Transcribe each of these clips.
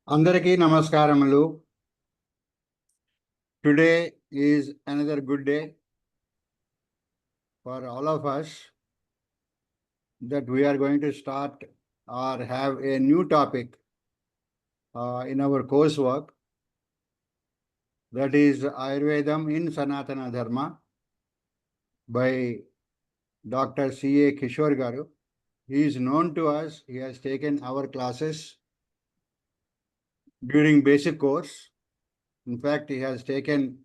Andariki namaskaramulu. Today is another good day for all of us that we are going to start or have a new topic in our coursework, that is Ayurvedam in Sanaatana Dharma by Dr. C.A. Kishore garu. He is known to us. He has taken our classes during basic course. In fact, he has taken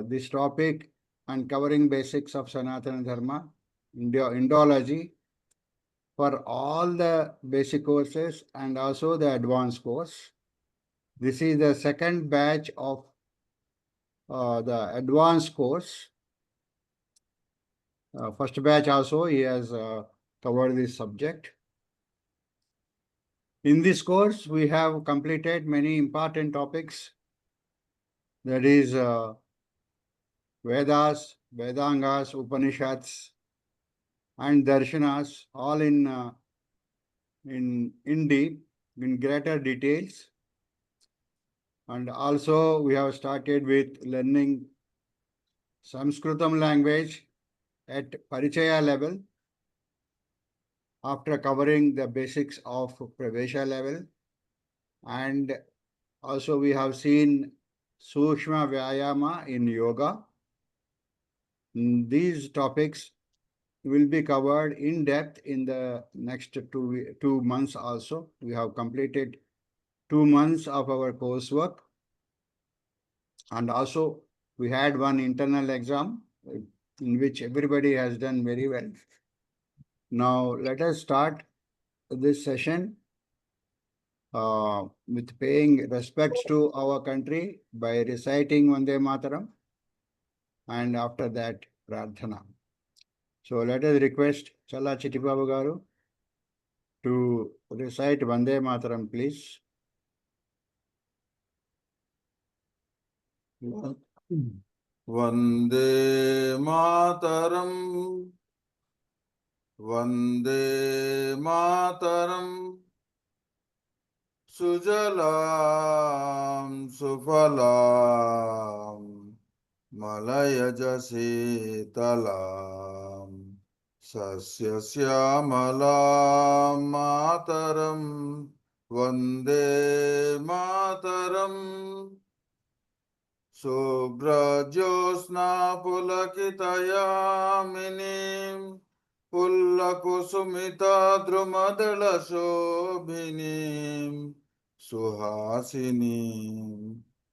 this topic and covering basics of Sanatana Dharma, Indology, for all the basic courses and also the advanced course. This is the second batch of the advanced course. First batch also he has covered this subject. In this course, we have completed many important topics. That is Vedas, Vedangas, Upanishads, and Darshanas, all in deep, in greater details. And also we have started with learning Sanskritam language at Parichaya level after covering the basics of Pravesha level. And also we have seen Sushma Vyayama in yoga. These topics will be covered in depth in the next 2 months also. We have completed 2 months of our coursework. And also we had one internal exam in which everybody has done very well. Now let us start this session with paying respects to our country by reciting Vande Mataram, and after that Prarthana. So let us request Chala Chittibabu garu to recite Vande Mataram, please. Vande Mataram, Vande Mataram, Sujalam Sufalam, Malayaj Sitalam, Sasya Syamalam Mataram, Vande Mataram. Subrajosna pulakitayaminim Pullakusumita drumadala shobhinim Suhasinim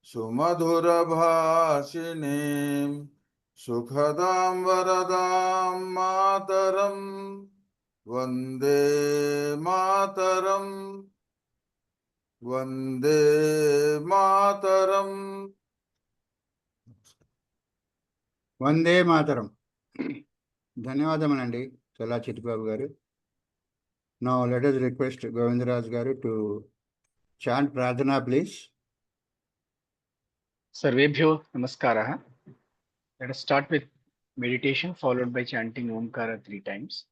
Sumadhura bhashinim Sukhadam varadam mataram Vande mataram Vande mataram. Vande Mataram. ధన్యవాదములండి చల్లా చిట్టిబాబు గారు. Now let us request Govindaraj garu to chant Prarthana, please. Sarvebhyo Namaskaraha. Let us start with meditation followed by chanting Omkara 3 times.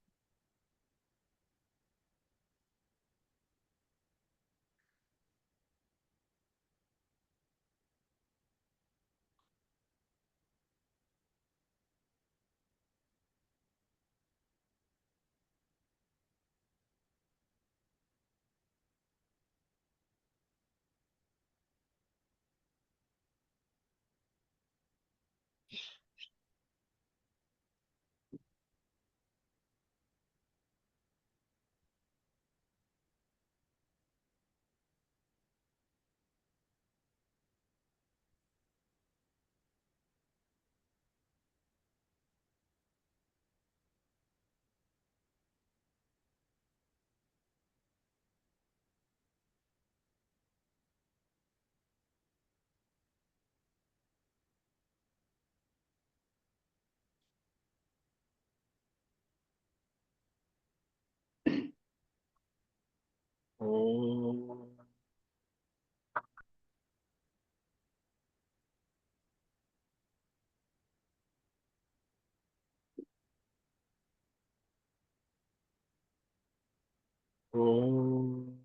Om. Om.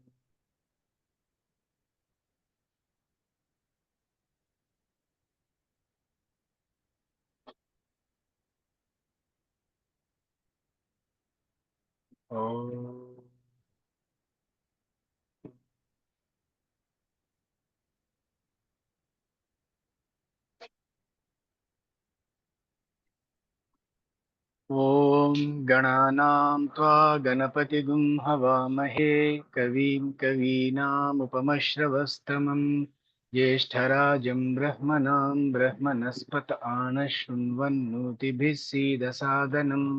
Om. ॐ गणानां त्वा गणपतिगुं हवामहे कविं कवीनामुपमश्रवस्तमं ज्येष्ठराजं ब्रह्मणां ब्रह्मणस्पत आनशृण्वन्नोतिभिः सीदसादनम्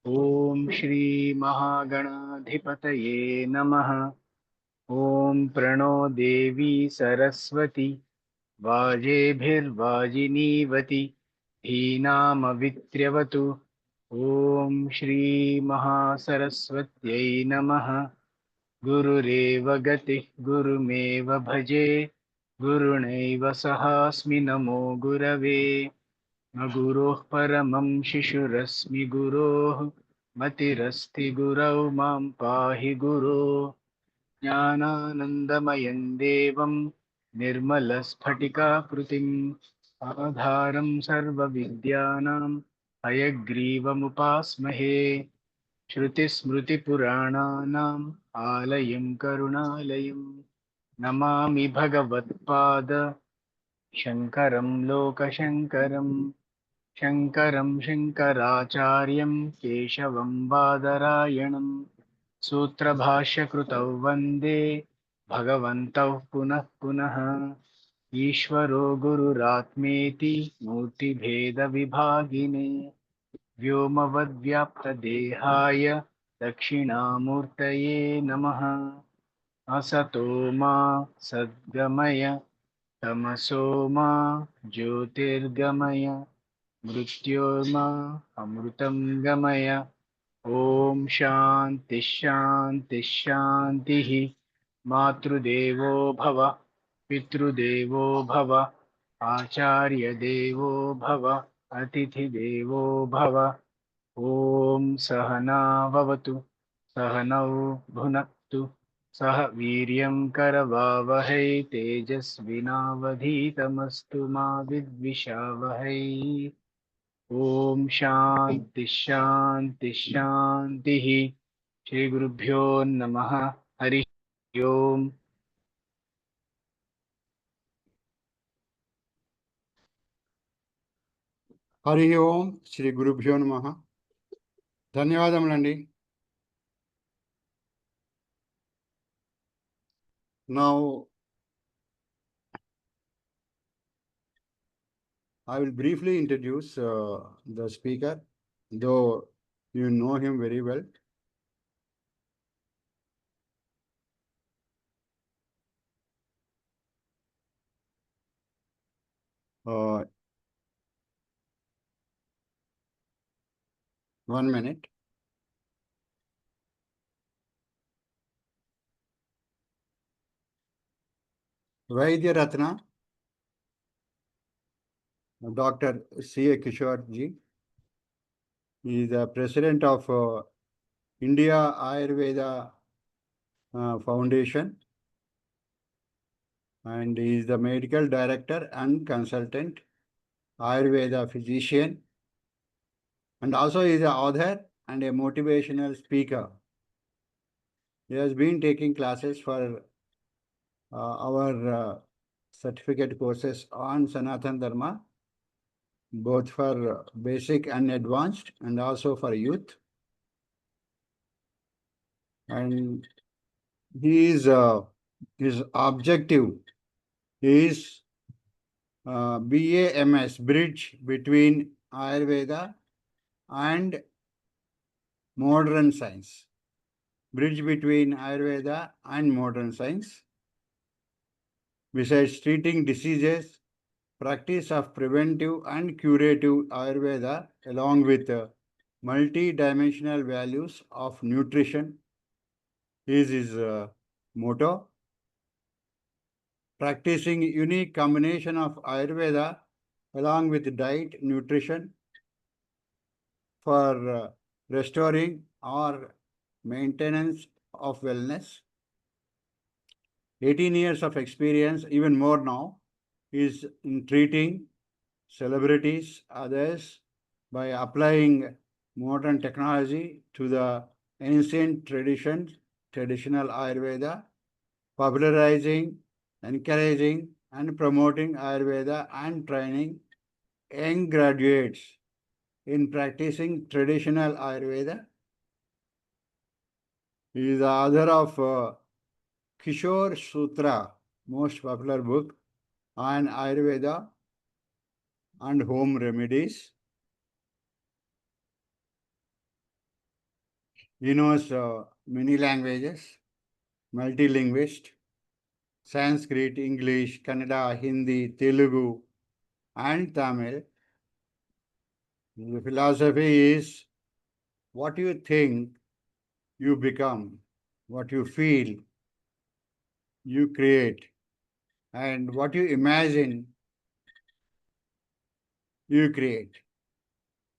ॐ श्रीमहागणाधिपतये नमः। ॐ प्रणो देवी सरस्वती वाजेभिर्वाजिनीवती धीनामवित्र्यवतु। ॐ श्रीमहासरस्वत्यै नमः। गुरुरेव गतिः गुरुमेव भजे गुरुणैव सहास्मि नमो गुरवे। न गुरोः परमं शिशुरस्मि गुरोः मतिरस्ति गुरौ मां पाहि गुरो। ज्ञानानन्दमयं देवं निर्मलस्फटिकाकृतिम् आधारं सर्वविद्यानां हयग्रीवमुपास्महे। श्रुतिस्मृतिपुराणानाम् आलयं करुणालयं नमामि भगवत्पाद शङ्करं लोकशङ्करम्। शङ्करं शङ्कराचार्यं केशवं बादरायणम् सूत्रभाष्यकृतौ वन्दे भगवन्तौ पुनः पुनः। ईश्वरो गुरुरात्मेति मूर्तिभेदविभागिने व्योमवद्व्याप्तदेहाय दक्षिणामूर्तये नमः। असतो मा सद्गमय तमसो मा ज्योतिर्गमय मृत्योर्मा अमृतं गमय। ॐ शान्ति शान्ति शान्तिः। मातृदेवो भव पितृदेवो भव आचार्यदेवो भव अतिथिदेवो भव। ॐ सहना भवतु सहनौ भुनक्तु सह वीर्यं करवावहै तेजस्विनावधीतमस्तु मा विद्विषावहै। ॐ शान्ति शान्ति शान्तिः। श्री गुरुभ्यो नमः। हरि ओम्। హరి ఓం శ్రీ గురుభ్యో నమః. ధన్యవాదములండి. Now I will briefly introduce the speaker, though you know him very well. One minute. Vaidya Ratna, Dr. C.A. Kishore ji. He is the president of India Ayurveda Foundation, and he is the medical director and consultant, Ayurveda physician, and also he is an author and a motivational speaker. He has been taking classes for our certificate courses on Sanaatana Dharma, both for basic and advanced, and also for youth. And his objective is BAMS, bridge between Ayurveda and modern science. Bridge between Ayurveda and modern science. Besides treating diseases, practice of preventive and curative Ayurveda along with multi-dimensional values of nutrition is his motto. Practicing unique combination of Ayurveda along with diet, nutrition for restoring or maintenance of wellness. 18 years of experience, even more now, is in treating celebrities, others, by applying modern technology to the ancient traditions, traditional Ayurveda, popularizing, encouraging, and promoting Ayurveda and training young graduates in practicing traditional Ayurveda. He is the author of Kishore Sutra, most popular book on Ayurveda and home remedies. He knows many languages, multilinguist, Sanskrit, English, Kannada, Hindi, Telugu, and Tamil. The philosophy is what you think, you become, what you feel, you create, and what you imagine, you create.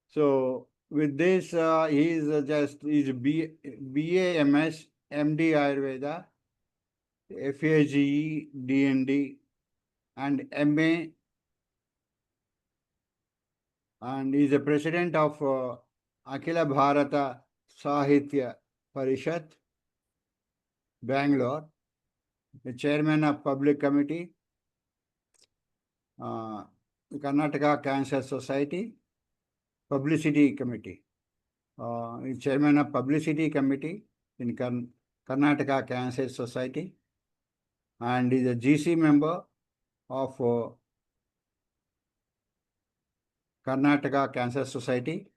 So with this, he is he's BA, MS, MD Ayurveda, FAGE, DND, and MA, and he is the president of Akhila Bharata Sahitya Parishad, Bangalore, the chairman of Public Committee, Karnataka Cancer Society, Publicity Committee. Chairman of Publicity Committee in Karnataka Cancer Society, and is a GC member of Karnataka Cancer Society,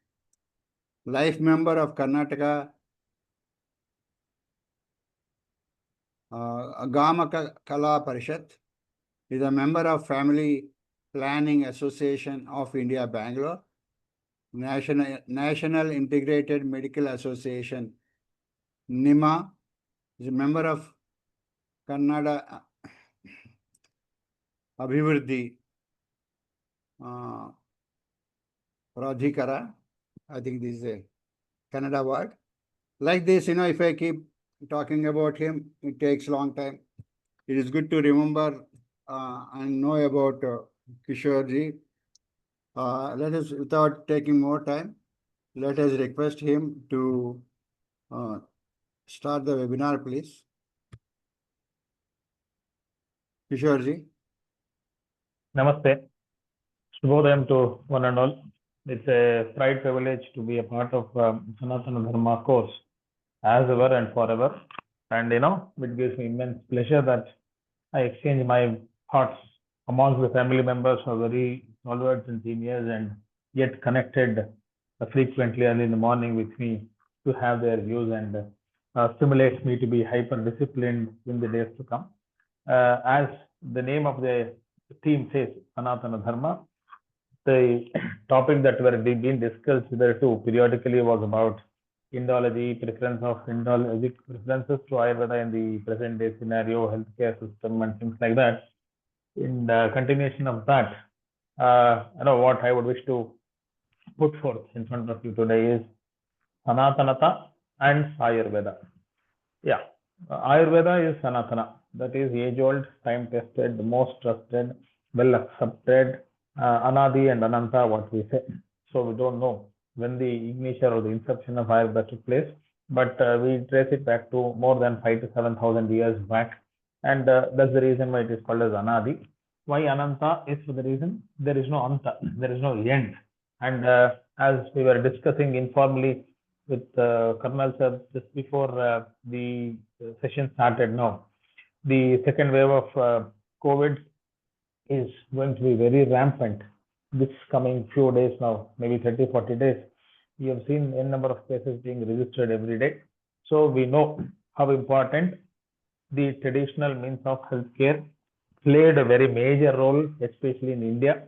life member of Karnataka Agama Kala Parishad, is a member of Family Planning Association of India, Bangalore, National Integrated Medical Association, NIMA, is a member of Kannada Abhivruddhi Pradhikara. I think this is a Kannada word. Like this, if I keep talking about him, it takes long time. It is good to remember and know about Kishore ji. Let us, without taking more time, let us request him to start the webinar, please. Kishore ji. Namaste. Shubhodayam to one and all. It's a pride privilege to be a part of Sanaatana Dharma course as ever and forever. And it gives me immense pleasure that I exchange my thoughts amongst the family members who are very stalwarts and seniors and yet connected frequently early in the morning with me to have their views and stimulates me to be hyper disciplined in the days to come. As the name of the theme says, Sanaatana Dharma, the topic that were being discussed hitherto periodically was about Indology, preferences to Ayurveda in the present day scenario, healthcare system, and things like that. In the continuation of that, what I would wish to put forth in front of you today is Sanatanata and Ayurveda. Yeah, Ayurveda is Sanatana, that is age-old, time-tested, most trusted, well-accepted, Anadi and Ananta, what we say. So we don't know when the ignition or the inception of Ayurveda took place, but we trace it back to more than 5,000 to 7,000 years back, and that's the reason why it is called as Anadi. Why Ananta is for the reason there is no Anta, there is no end. And as we were discussing informally with Karnal sir just before the session started now, the second wave of COVID is going to be very rampant this coming few days now, maybe 30, 40 days. We have seen a number of cases being registered every day. So we know how important the traditional means of healthcare played a very major role, especially in India.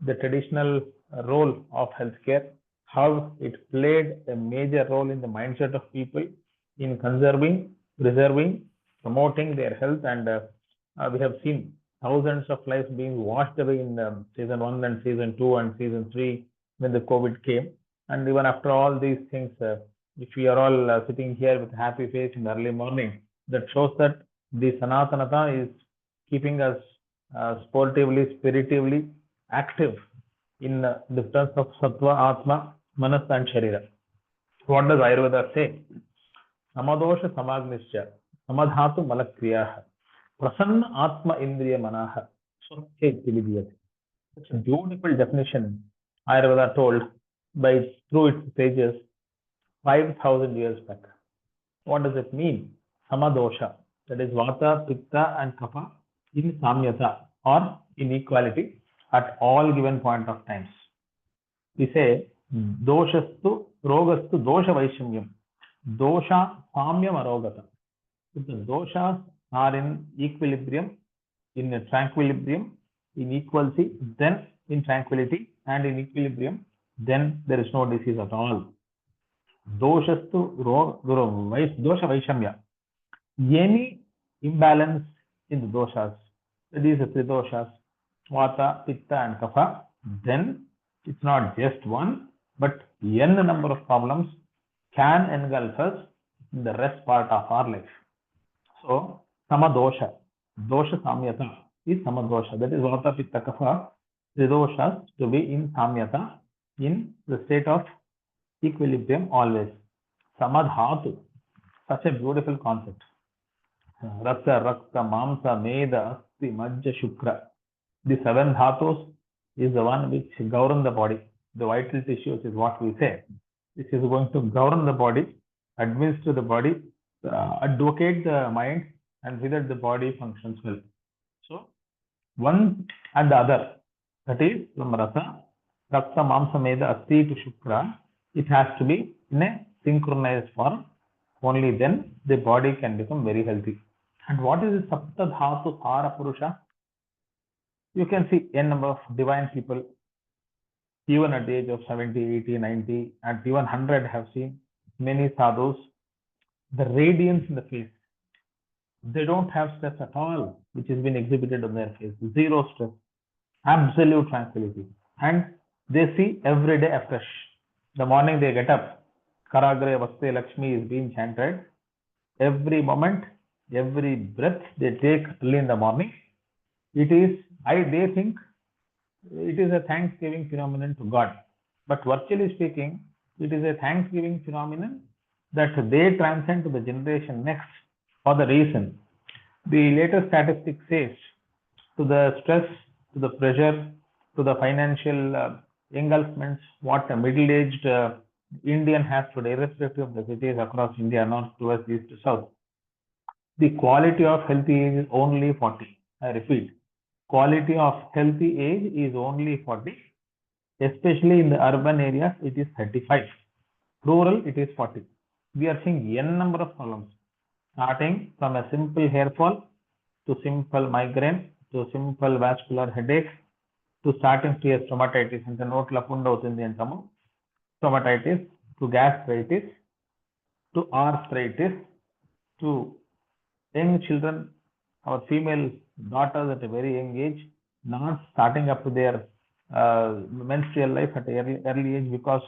The traditional role of healthcare, how it played a major role in the mindset of people in conserving, preserving, promoting their health, and we have seen thousands of lives being washed away in season 1 and season 2 and season 3 when the COVID came. And even after all these things, if we are all sitting here with a happy face in the early morning, that shows that the Sanatanata is keeping us sportively, spiritively active in the terms of Sattva, Atma, Manas and Sharira. What does Ayurveda say? Samadosha Samagnischa, Samadhatu Malakriyah, Prasanna Atma Indriya Manaha, Swasthe Tilidiyati. Such a beautiful definition Ayurveda told by through its pages 5,000 years back. What does it mean? Samadosha, that is Vata, Pitta and Kapha in Samyata or in equality at all given point of times. We say Doshastu, Rogastu, Dosha Vaishamyam, Dosha Samyam Arogata. If the doshas are in equilibrium, in a tranquilibrium, in equality, then in tranquility and in equilibrium, then there is no disease at all. Doshastu Dosha Vaishamya. Any imbalance in the doshas, these are three doshas, Vata, Pitta and Kapha, then it's not just one, but n number of problems can engulf us in the rest part of our life. So, Samadosha, Dosha Samyata is Samadosha. That is Vata, Pitta, Kapha, the doshas to be in Samyata, in the state of equilibrium always. Samadhatu, such a beautiful concept. Rasa, Rakta, Mamsa, Meda, Asti, Majja, Shukra. The seven dhatus is the one which govern the body. The vital tissues is what we say. This is going to govern the body, administer the body, advocate the mind, and see that the body functions well. So, one and the other, that is from Rasa, Rakta, Mamsa, Meda, Asti to Shukra, it has to be in a synchronized form. Only then the body can become very healthy. And what is the Sapta Dhatu Sara Purusha? You can see n number of divine people, even at the age of 70, 80, 90, and even 100 have seen many sadhus. The radiance in the face, they don't have stress at all, which has been exhibited on their face. Zero stress, absolute tranquility. And they see every day afresh. The morning they get up, Karagre Vaste Lakshmi is being chanted. Every moment, every breath they take early in the morning, it is, they think it is a Thanksgiving phenomenon to God. But virtually speaking, it is a Thanksgiving phenomenon that they transcend to the generation next for the reason. The latest statistic says to the stress, to the pressure, to the financial engulfments, what a middle-aged Indian has today, irrespective of the cities across India, north to west, east to south. The quality of healthy age is only 40. I repeat, quality of healthy age is only 40. Especially in the urban areas, it is 35. Rural, it is 40. We are seeing n number of problems, starting from a simple hair fall to simple migraine to simple vascular headache to starting to stomatitis and the notla punda outundi antamu, stomatitis to gastritis to arthritis to young children, our female daughters at a very young age, not starting up to their menstrual life at an early age because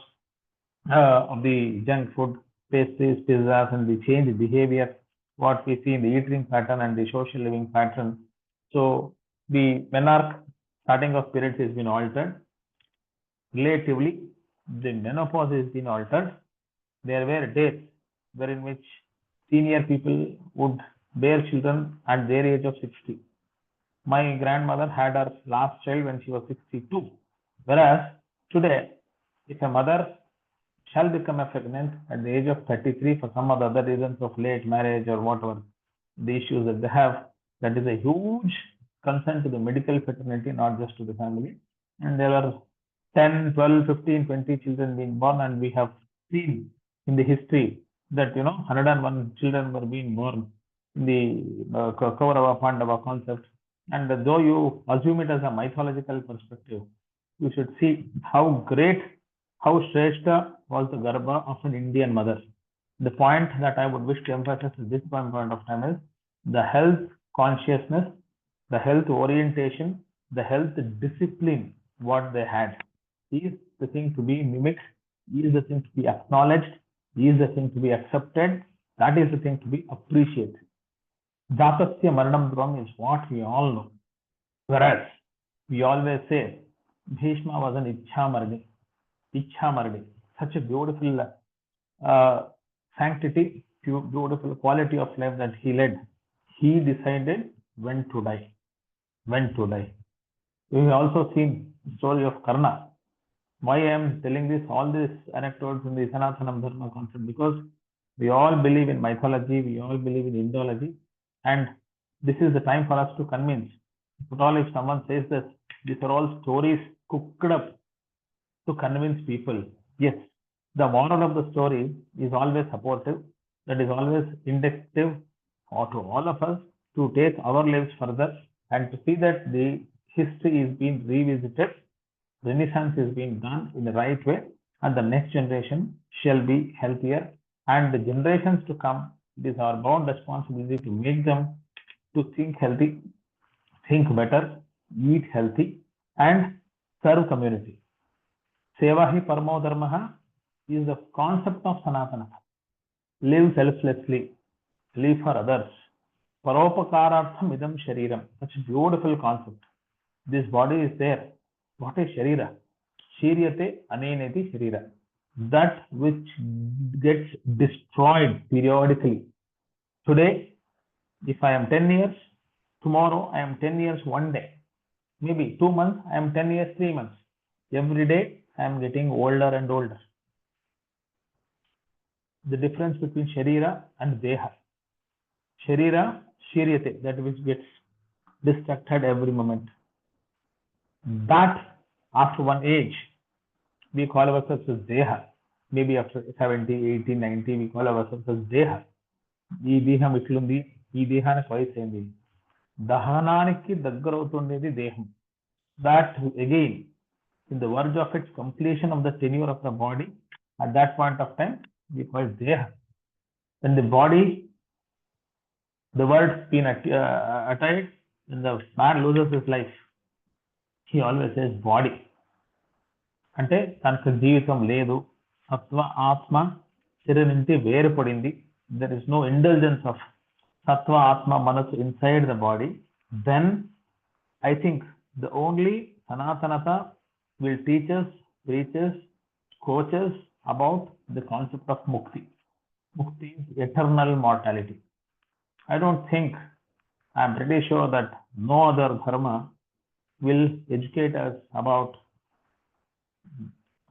of the junk food, pastries, pizzas, and the changed behavior, what we see in the eating pattern and the social living pattern. So the menarche starting of periods has been altered. Relatively, the menopause has been altered. There were days wherein which senior people would bear children at their age of 60. My grandmother had her last child when she was 62. Whereas today, if a mother shall become pregnant at the age of 33 for some of the other reasons of late marriage or whatever the issues that they have, that is a huge concern to the medical fraternity, not just to the family. And there are 10, 12, 15, 20 children being born, and we have seen in the history that 101 children were being born in the Kaurava Pandava concept. And though you assume it as a mythological perspective, you should see how great, how Shrestha was the Garbha of an Indian mother. The point that I would wish to emphasize at this point of time is the health consciousness, the health orientation, the health discipline, what they had is the thing to be mimicked, is the thing to be acknowledged, is the thing to be accepted, that is the thing to be appreciated. Jatasya Maranam Dhruvam is what we all know. Whereas we always say Bhishma was an Ichha Mardi, such a beautiful sanctity beautiful quality of life that he led. He decided when to die. When to die. We have also seen the story of Karna. Why I am telling this, all these anecdotes in the Sanaatana Dharma concept, because we all believe in mythology, we all believe in Indology, and this is the time for us to convince. At all, if someone says that these are all stories cooked up to convince people, yes, the moral of the story is always supportive, that is always indicative or to all of us to take our lives further and to see that the history is being revisited, renaissance is being done in the right way, and the next generation shall be healthier, and the generations to come, it is our bound responsibility to make them to think healthy, think better, eat healthy, and serve community. Seva hi paramo dharma is the concept of Sanatana. Live selflessly, live for others. Paropakarartham idam shariram. Such a beautiful concept. This body is there. What is sharira? Shiryate aneneti sharira. That which gets destroyed periodically. Today, if I am 10 years, tomorrow I am 10 years one day. Maybe 2 months, I am 10 years 3 months. Every day, I am getting older and older. The difference between Sharira and Deha. Sharira, Shiryate, that which gets distracted every moment. That, after one age, we call ourselves as Deha. Maybe after 70, 80, 90, we call ourselves as Deha. ఈ దేహం ఇట్లుంది, ఈ దేహానికి వయసు ఏంది, దహనానికి దగ్గరవుతుండేది దేహం. That again, in the verge of its completion of the tenure of the body, at that point of time, we call it Deha. When the body, the word's been attired, when the man loses his life, he always says body. అంటే తనకు జీవితం లేదు, సత్వ ఆత్మ శరీరం నుండి వేరుపడింది. There is no indulgence of sattva, atma, manas inside the body. Then I think the only Sanatanata will teach us, preach us, coach us about the concept of mukti. Mukti is eternal mortality. I don't think, I am pretty sure that no other dharma will educate us about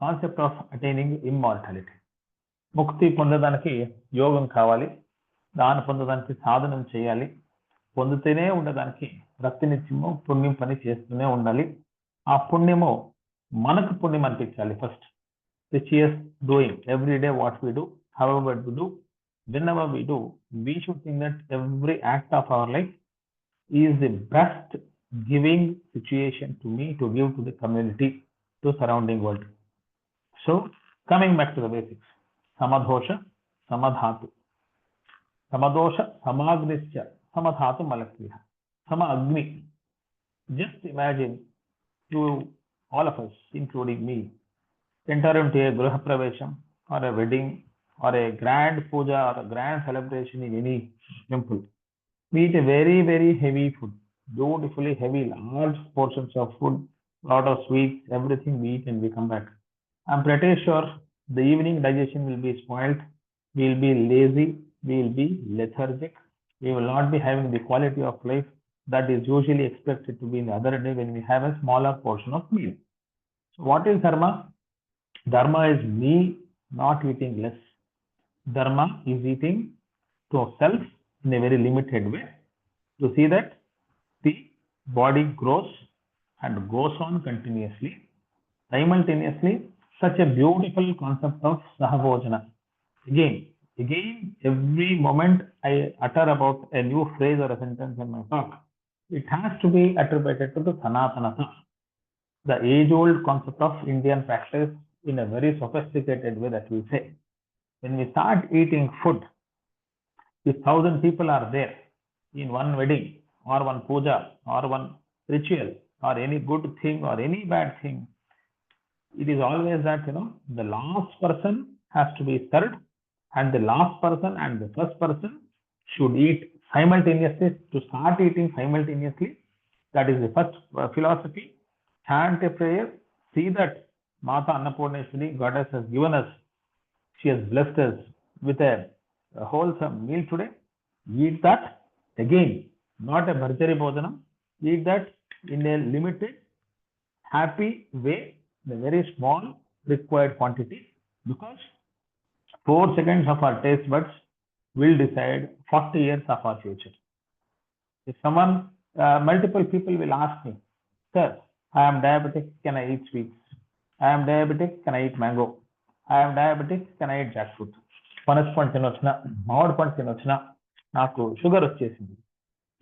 concept of attaining immortality. ముక్తి పొందడానికి యోగం కావాలి, దాన్ని పొందడానికి సాధనం చేయాలి, పొందుతూనే ఉండడానికి రక్తినిత్యము పుణ్యం పని చేస్తూనే ఉండాలి. ఆ పుణ్యము మనకు పుణ్యం అనిపించాలి first, which is doing every day what we do, however we do, whenever we do, we should think that every act of our life is the best giving situation to me to give to the community, to surrounding world. So coming back to the basics, samadhosha, samadhatu, samadosha, samagnisya, samadhatu malakriha, sama agni. Just imagine you, all of us, including me, enter into a griha pravesham or a wedding or a grand puja or a grand celebration in any temple. We eat a very, very heavy food, beautifully heavy, large portions of food, lot of sweets, everything we eat and we come back. I'm pretty sure the evening digestion will be spoiled, we will be lazy, we will be lethargic, we will not be having the quality of life that is usually expected to be in the other day when we have a smaller portion of meal. So what is dharma? Dharma is me not eating less. Dharma is eating to self in a very limited way, to see that the body grows and goes on continuously. Simultaneously, such a beautiful concept of sahabhojana. Again, every moment I utter about a new phrase or a sentence in my talk, it has to be attributed to the Sanaatana, the age-old concept of Indian practice in a very sophisticated way that we say. When we start eating food, if 1,000 people are there in one wedding or one puja or one ritual or any good thing or any bad thing, it is always that, the last person has to be served and the last person and the first person should eat simultaneously. To start eating simultaneously, that is the first philosophy. Chant a prayer, see that Mata Annapurneshwari, Goddess, has given us, she has blessed us with a a wholesome meal today, eat that again, not a bharjari bhojanam, eat that in a limited, happy way, in a very small required quantity, because 4 seconds of our taste buds will decide 40 years of our future. If someone, multiple people will ask me, sir, I am diabetic, can I eat sweets? I am diabetic, can I eat mango? I am diabetic, can I eat jackfruit? పనస పండు తినొచ్చిన మామిడి పండు తినొచ్చిన నాకు sugar వచ్చేసింది.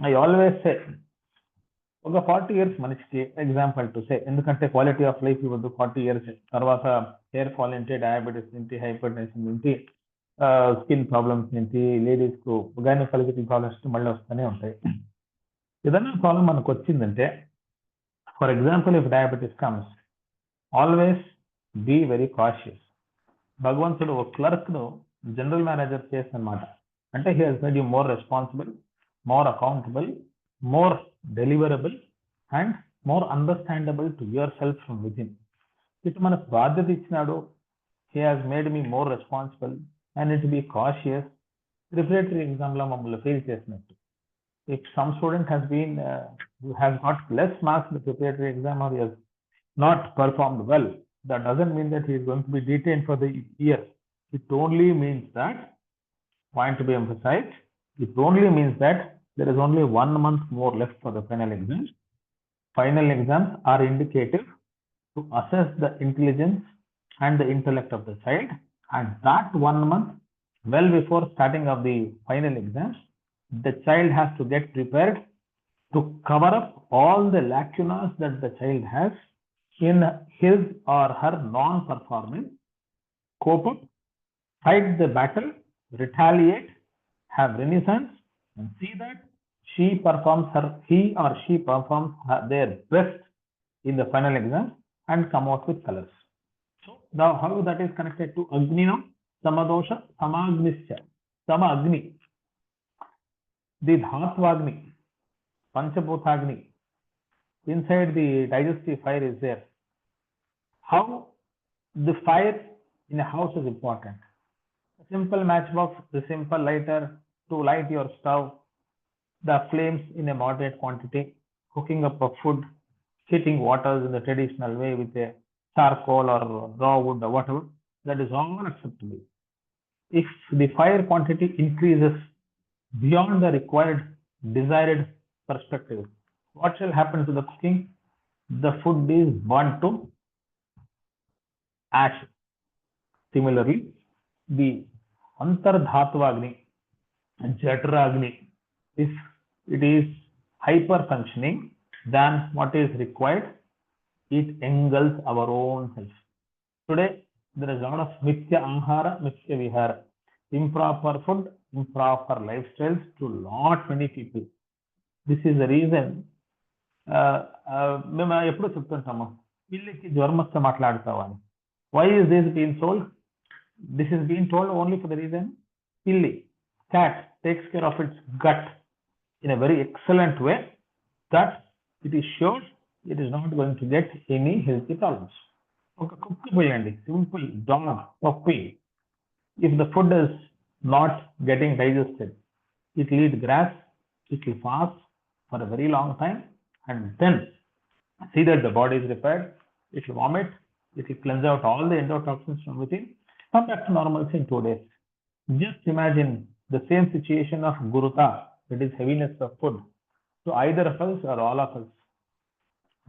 I always say ఒక 40 years మనిషికి example to say, ఎందుకంటే quality of life ఇవ్వద్దు 40 ఇయర్స్ తర్వాత హెయిర్ ఫాల్ ఏంటి, డయాబెటీస్ ఏంటి, హైపర్ టెన్షన్ ఏంటి, స్కిన్ ప్రాబ్లమ్స్ ఏంటి, లేడీస్కు గైనకాలజికల్ ప్రాబ్లమ్స్ మళ్ళీ వస్తూనే ఉంటాయి. ఏదైనా ప్రాబ్లం మనకు వచ్చిందంటే, for example if diabetes comes, always be very cautious. భగవంతుడు ఒక క్లర్క్ను జనరల్ మేనేజర్ చేసనమాట. అంటే he has made you more responsible, more accountable, more deliverable and more understandable to yourself from within. ఇటు మనకు బాధ్యత ఇచ్చినాడు. He has made me more responsible and it be cautious. రిఫ్రిజరేటరీ ఎగ్జామ్లో మమ్మల్ని ఫెయిల్ చేసినట్టు. If some student has got less marks in the preparatory exam or he has not performed well, that doesn't mean that he is going to be detained for the year. It only means that, point to be emphasized, it only means that there is only 1 month more left for the final exams. Final exams are indicative to assess the intelligence and the intellect of the child, and that 1 month, well before starting of the final exams, the child has to get prepared to cover up all the lacunas that the child has in his or her non-performance, cope up, fight the battle, retaliate, have renaissance, and see that he or she performs their best in the final exam and come out with colors. So now how that is connected to Agni now? Samadosha, Samagnisya, Sama Agni. The Dhattvagni, Panchabhutagni, inside the digestive fire is there. How the fire in a house is important. A simple matchbox, the simple lighter to light your stove, the flames in a moderate quantity, cooking up of food, heating waters in the traditional way with a charcoal or raw wood or whatever, that is all acceptable. If the fire quantity increases beyond the required desired perspective, what shall happen to the cooking? The food is burnt to ash. Similarly, the Antardhatvagni, Jatragni, if it is hyper functioning than what is required, it engulfs our own self. Today, there is a lot of mithya ahara, mithya vihara, improper food, improper lifestyles to lot many people. This is the reason మేము ఎప్పుడు చెప్తుంటాము, పిల్లికి జ్వరం వస్తే మాట్లాడతావా అని. Why is this being told? This is being told only for the reason pilli, cat, takes care of its gut in a very excellent way, that it is sure it is not going to get any healthy problems. ఒక కుక్క పోయండి, simple dog, puppy, if the food is not getting digested, it will eat grass, it will fast for a very long time, and then see that the body is repaired, it will vomit, it will cleanse out all the endotoxins from within, come back to normalcy in 2 days. Just imagine the same situation of guruta, that is heaviness of food, to either of us or all of us.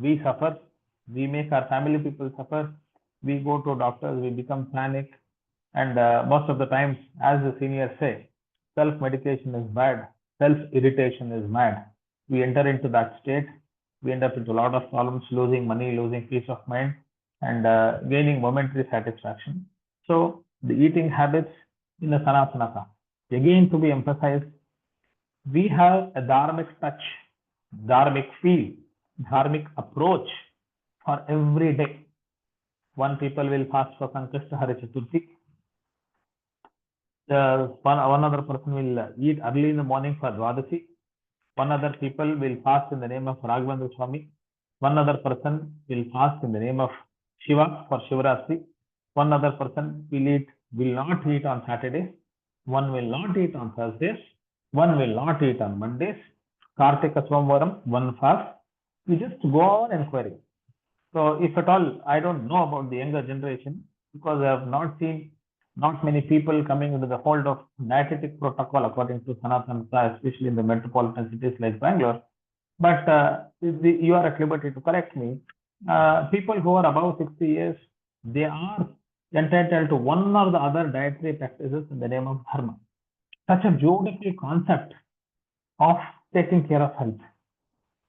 We suffer, we make our family people suffer, we go to doctors, we become panic, and most of the times, as the seniors say, self-medication is bad, self-irritation is mad. We enter into that state, we end up into a lot of problems, losing money, losing peace of mind, and gaining momentary satisfaction. So, the eating habits in the Sanaatana, again to be emphasized, we have a dharmic touch, dharmic feel, dharmic approach for every day. One people will fast for Sankashta Chaturthi. One other person will eat early in the morning for Dwadasi. One other people will fast in the name of Raghavendra Swami. One other person will fast in the name of Shiva for Shivaratri. One other person will not eat on Saturdays. one will not eat on Thursdays, one will not eat on Mondays, Kartika Swamvaram, one fast. We just go on inquiring. So if at all, I don't know about the younger generation because I have not seen not many people coming into the fold of dietetic protocol according to Sanaatana, especially in the metropolitan cities like Bangalore. But you are at liberty to correct me. People who are above 60 years, they are entitled to one or the other dietary practices in the name of Dharma. Such a beautiful concept of taking care of health.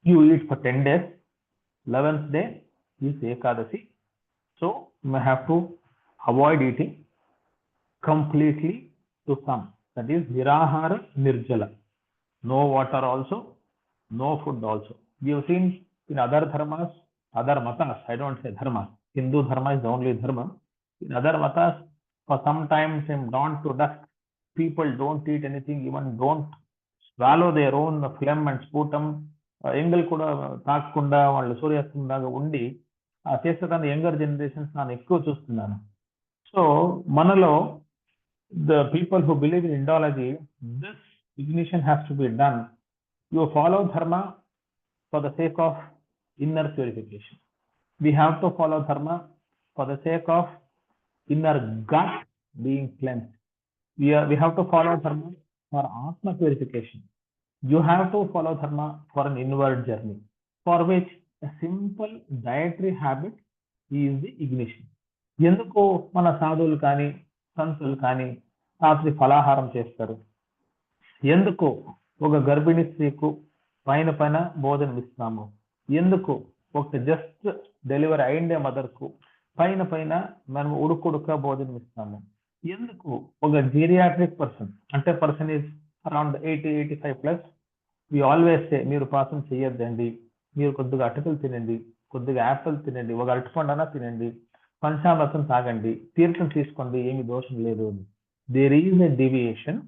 You eat for 10 days, 11th day is Ekadasi. So you have to avoid eating completely to some. That is Nirahara Nirjala. No water also, no food also. We have seen in other dharmas, other matas, I don't say dharma. Hindu dharma is the only dharma. In other matas, for some time from dawn to dusk, people don't eat anything, even don't swallow their own phlegm and sputum. ఎంగల్ కూడా తాగకుండా వాళ్ళు సూర్యాస్తమం ఉండి చేసేదాన్ని younger generations నేను ఎక్కువ చూస్తున్నాను. So మనలో the people who believe in Indology, this ignition has to be done. You follow Dharma for the sake of inner purification. We have to follow Dharma for the sake of inner gut being cleansed. We have to follow Dharma for Atma purification. You have to follow Dharma for an inward journey, for which a simple dietary habit is the ignition. ఎందుకు మన సాధువులు కానీ సంతులు కానీ రాత్రి ఫలాహారం చేస్తారు? ఎందుకు ఒక గర్భిణీ స్త్రీకు పైన పైన భోజనం ఇస్తాము? ఎందుకు ఒక జస్ట్ డెలివరీ అయిండే మదర్కు పైన పైన మనం ఉడుకుడుక భోజనం ఇస్తాము? ఎందుకు ఒక జీరియాట్రిక్ పర్సన్ అంటే person is around 80-85 plus, we always say మీరు పాసం చేయొద్దండి, మీరు కొద్దిగా అటుకులు తినండి, కొద్దిగా యాపిల్ తినండి, ఒక అరటిపండన తినండి, పంచామృతం తాగండి, తీర్థం తీసుకోండి, ఏమి దోషం లేదు. There is a deviation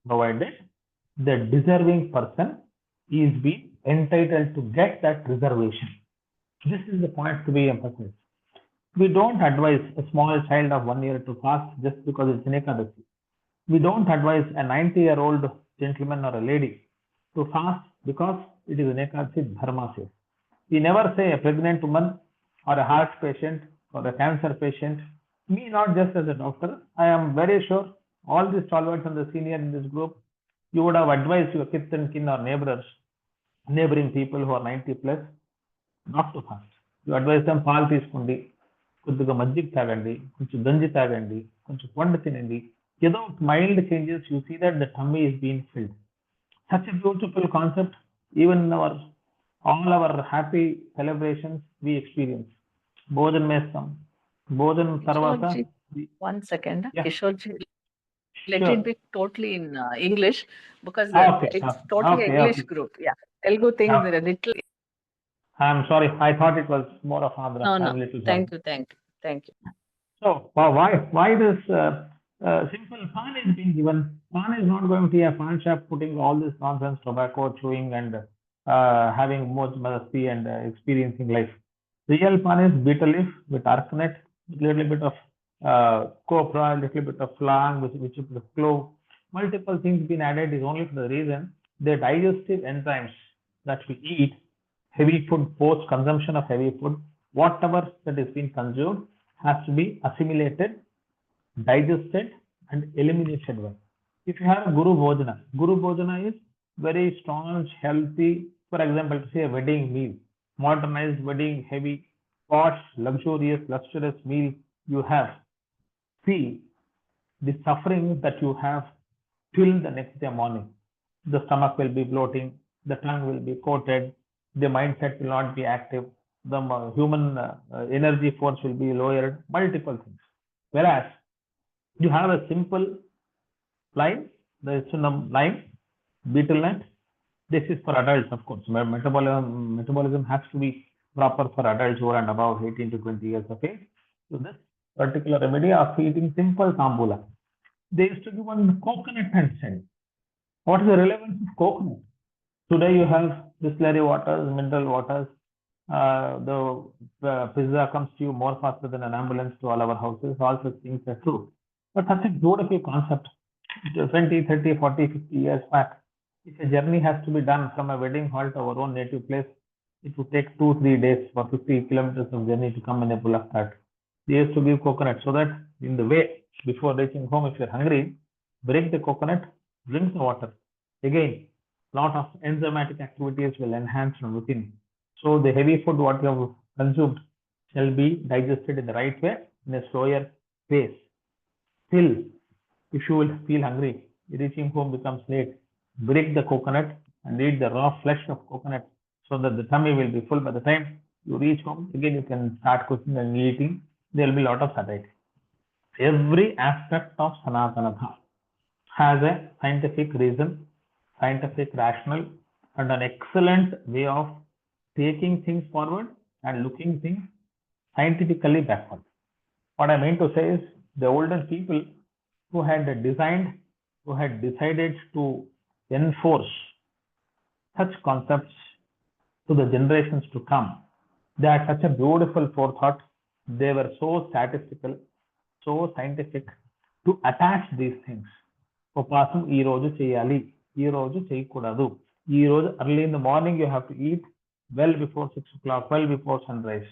provided the deserving person is being entitled to get that reservation. This is the point to be emphasized. We don't advise a small child of 1 year to fast just because it's an Ekadasi. We don't advise a 90-year-old gentleman or a lady to fast because it is an Ekadasi, Dharma says. We never say a pregnant woman or a heart patient or a cancer patient, me not just as a doctor, I am very sure all the stalwarts and the senior in this group, you would have advised your kith and kin or neighboring people who are 90 plus not to fast. You advise them పాలు తీసుకోండి, కొద్దిగా మజ్జిగ తాగండి, కొంచెం గంజి తాగండి, కొంచెం పండు తినండి. ఏదో mild changes, you see that the tummy is being filled. Such a beautiful concept. Even in all our happy celebrations we experience. భోజనం వేస్తాం, భోజనం తర్వాత one second, Yeah. Kishore, let Sure. it be totally in English because Okay, it's totally okay, English okay. group. Yeah, Telugu thing Okay. a little. I'm sorry, I thought it was more of Andhra. No, I'm no. a little sorry. Thank you. So why this simple pan is being given? Pan is not going to a pan shop putting all this nonsense, tobacco, chewing and having more masti and experiencing life. Real pan is bitter leaf with arsenate, with little bit of copra, little bit of flang, which is the clove. Multiple things being added is only for the reason the digestive enzymes that we eat, heavy food, post consumption of heavy food, whatever that is being consumed has to be assimilated, digested and eliminated well. If you have a Guru Bhojana is very staunch, healthy. For example, to say a wedding meal, modernized wedding, heavy, posh, luxurious meal you have. See the suffering that you have till the next day morning. The stomach will be bloating, the tongue will be coated, the mindset will not be active, the human energy force will be lowered, multiple things. Whereas you have a simple lime, the lime, betel nut. This is for adults, of course. Metabolism has to be proper for adults who are and above 18 to 20 years of age. So this particular remedy of eating simple tambula. They used to give one coconut and sand. What is the relevance of coconut? Today you have distillery waters, mineral waters. The pizza comes to you more faster than an ambulance to all our houses. All such things are true. But such a beautiful concept. 20, 30, 40, 50 years back, if a journey has to be done from a wedding hall to our own native place, it would take 2-3 days for 50 kilometers of journey to come in a bullock cart. They used to give coconut so that in the way, before reaching home, if you're hungry, break the coconut, drink the water. Again, lot of enzymatic activities will enhance from within. So the heavy food what you have consumed shall be digested in the right way, in a slower pace. Still, if you will feel hungry, reaching home becomes late, break the coconut and eat the raw flesh of coconut so that the tummy will be full. By the time you reach home, again you can start cooking and eating. There will be a lot of satiety. Every aspect of Sanaatana has a scientific reason, scientific rationale, and an excellent way of taking things forward and looking things scientifically backward. What I mean to say is the olden people who had designed, who had decided to enforce such concepts to the generations to come, they had such a beautiful forethought. They were so statistical, so scientific to attach these things. ఉపవాసం ఈ రోజు చేయాలి, ఈ రోజు చేయకూడదు, ఈ రోజు early in the morning you have to eat well before 6 o'clock, well before sunrise.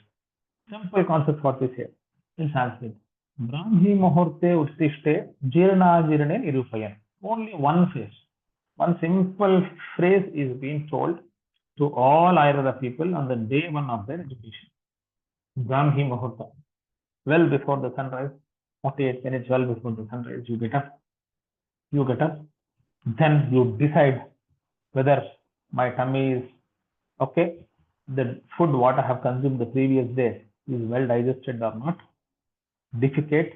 Simple concept what we say in Sanskrit. Brahmi muhurte uttishte jirnajirane nirupayan. Only one phrase, one simple phrase is being told to all Ayurveda people on the day one of their education. Brahmi muhurta. Well before the sunrise, 48 minutes well before the sunrise, you get up, then you decide whether my tummy is okay, the food what I have consumed the previous day is well digested or not. Defecate,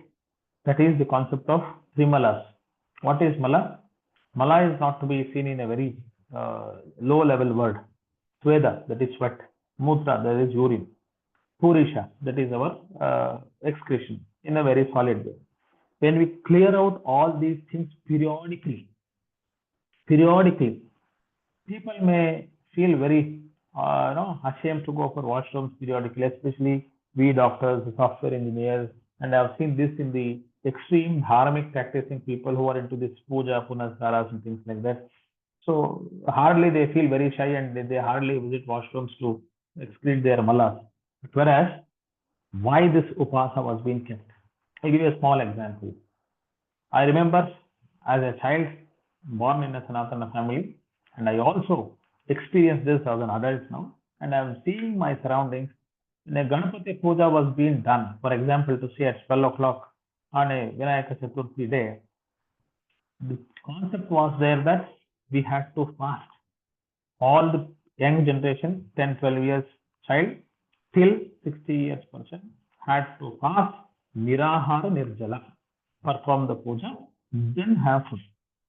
that is the concept of three malas. What is mala? Mala is not to be seen in a very low level word. Sweda, that is sweat. Mutra, that is urine. Purisha, that is our excretion in a very solid way. When we clear out all these things periodically, people may feel very ashamed to go for washrooms periodically, especially we doctors, software engineers, and I have seen this in the extreme dharmic practicing people who are into this puja, punaskaras and things like that. So hardly they feel very shy and they hardly visit washrooms to excrete their malas. But whereas, why this upasa was being kept? I'll give you a small example. I remember as a child born in a Sanaatana family, and I also experienced this as an adult now, and I'm seeing my surroundings. When a Ganapati Puja was being done, for example, to say at 12 o'clock on a Vinayaka Chaturthi day, the concept was there that we had to fast. All the young generation, 10, 12 years child, till 60 years person, had to fast Nirahara Nirjala, perform the puja, then have food.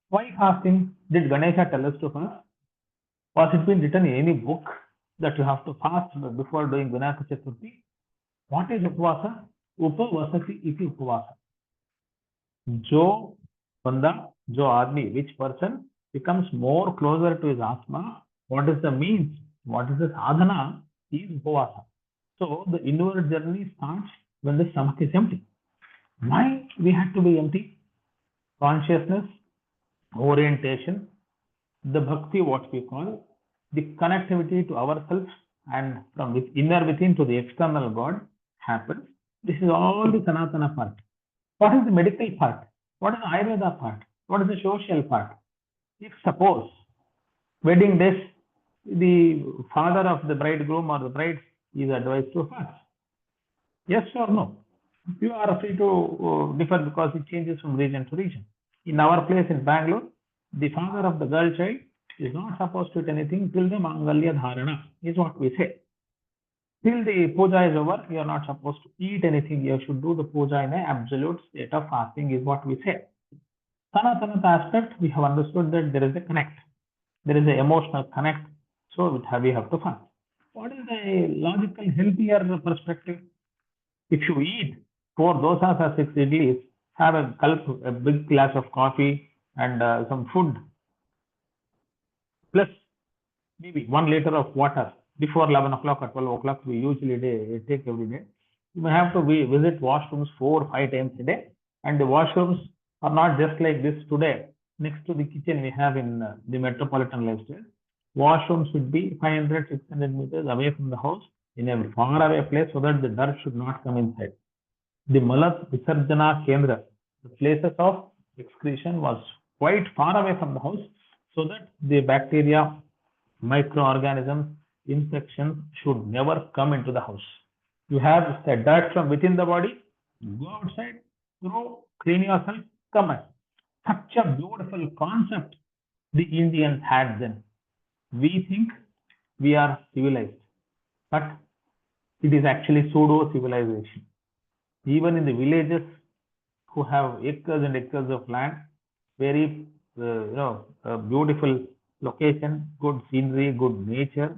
Why fasting? Did Ganesha tell us to fast? Was it been written in any book that you have to fast before doing Vinayaka Chaturthi? What is Upavasa? Upavasati iti Upavasa. Jo banda, jo admi, which person becomes more closer to his Atma, what is the means, what is the sadhana, is Upavasa. So the inward journey starts when the stomach is empty. Why we had to be empty? Consciousness, orientation, the bhakti, what we call, the connectivity to ourselves and from inner within to the external God happens. This is all the Sanaatana part. What is the medical part? What is the Ayurveda part? What is the social part? If suppose wedding days, the father of the bridegroom or the bride is advised to fast. Yes or no? You are free to differ because it changes from region to region. In our place in Bangalore, the father of the girl child is not supposed to eat anything till the Mangalya Dharana, is what we say. Till the puja is over, you are not supposed to eat anything. You should do the puja in an absolute state of fasting, is what we say. Sanaatana aspect, we have understood that there is a connect. There is an emotional connect. So we have to fast. What is the logical, healthier perspective? If you eat 4 dosas or 6 idlis, have a big glass of coffee and some food, plus maybe 1 liter of water before 11 o'clock or 12 o'clock, we usually take every day. You may have to visit washrooms 4 or 5 times a day, and the washrooms are not just like this today. Next to the kitchen we have in the metropolitan lifestyle. Washroom should be 500, 600 meters away from the house in a far away place so that the dirt should not come inside. The Malat Visarjana Kendra, the places of excretion was quite far away from the house so that the bacteria, microorganisms, infections should never come into the house. You have the dirt from within the body, go outside, throw, clean yourself, come back. Such a beautiful concept the Indians had then. We think we are civilized, but it is actually pseudo civilization. Even in the villages who have acres and acres of land, very beautiful location, good scenery, good nature.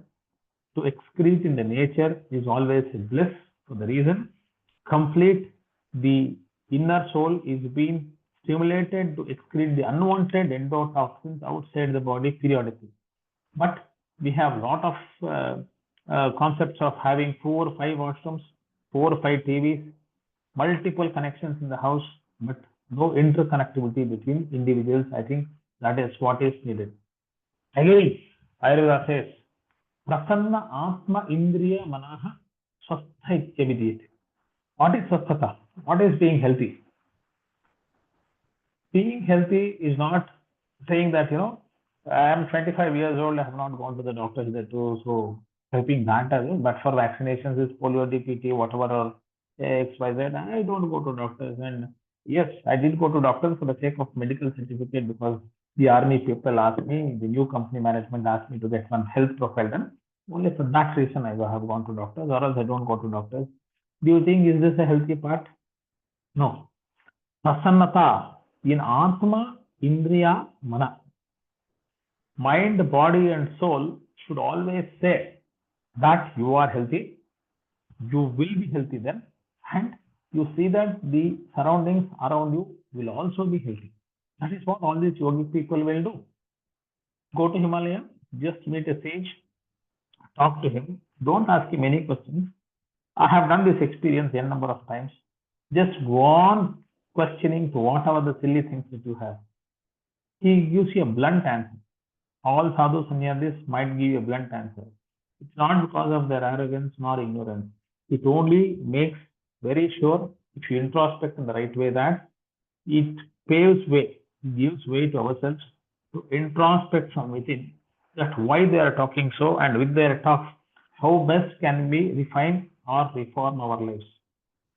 To excrete in the nature is always a bliss for the reason complete the inner soul is being stimulated to excrete the unwanted endotoxins outside the body periodically. But we have a lot of concepts of having 4 or 5 washrooms, 4 or 5 TVs, multiple connections in the house, but no interconnectivity between individuals. I think that is what is needed. Again, Ayurveda says, Prasanna Atma Indriya Manaha Swastha Ityabhidhyate. What is swasthata? What is being healthy? Being healthy is not saying that, I am 25 years old, I have not gone to the doctor hitherto, so helping that as well. But for vaccinations, is polio, DPT, whatever, or XYZ, I don't go to doctors. And yes, I did go to doctors for the sake of medical certificate because the army people asked me, the new company management asked me to get one health profile done. Only for that reason I have gone to doctors, or else I don't go to doctors. Do you think is this a healthy part? No. Prasannata in Atma, Indriya, Mana. Mind, body, and soul should always say that you are healthy, you will be healthy then, and you see that the surroundings around you will also be healthy. That is what all these yogic people will do. Go to Himalaya, just meet a sage, talk to him, don't ask him any questions. I have done this experience a number of times. Just go on questioning to whatever the silly things that you have. He gives you a blunt answer. All sadhu sannyasis might give you a blunt answer. It's not because of their arrogance nor ignorance. It only makes very sure, if you introspect in the right way, that it paves way, gives way to ourselves to introspect from within that why they are talking so, and with their talk, how best can we refine or reform our lives.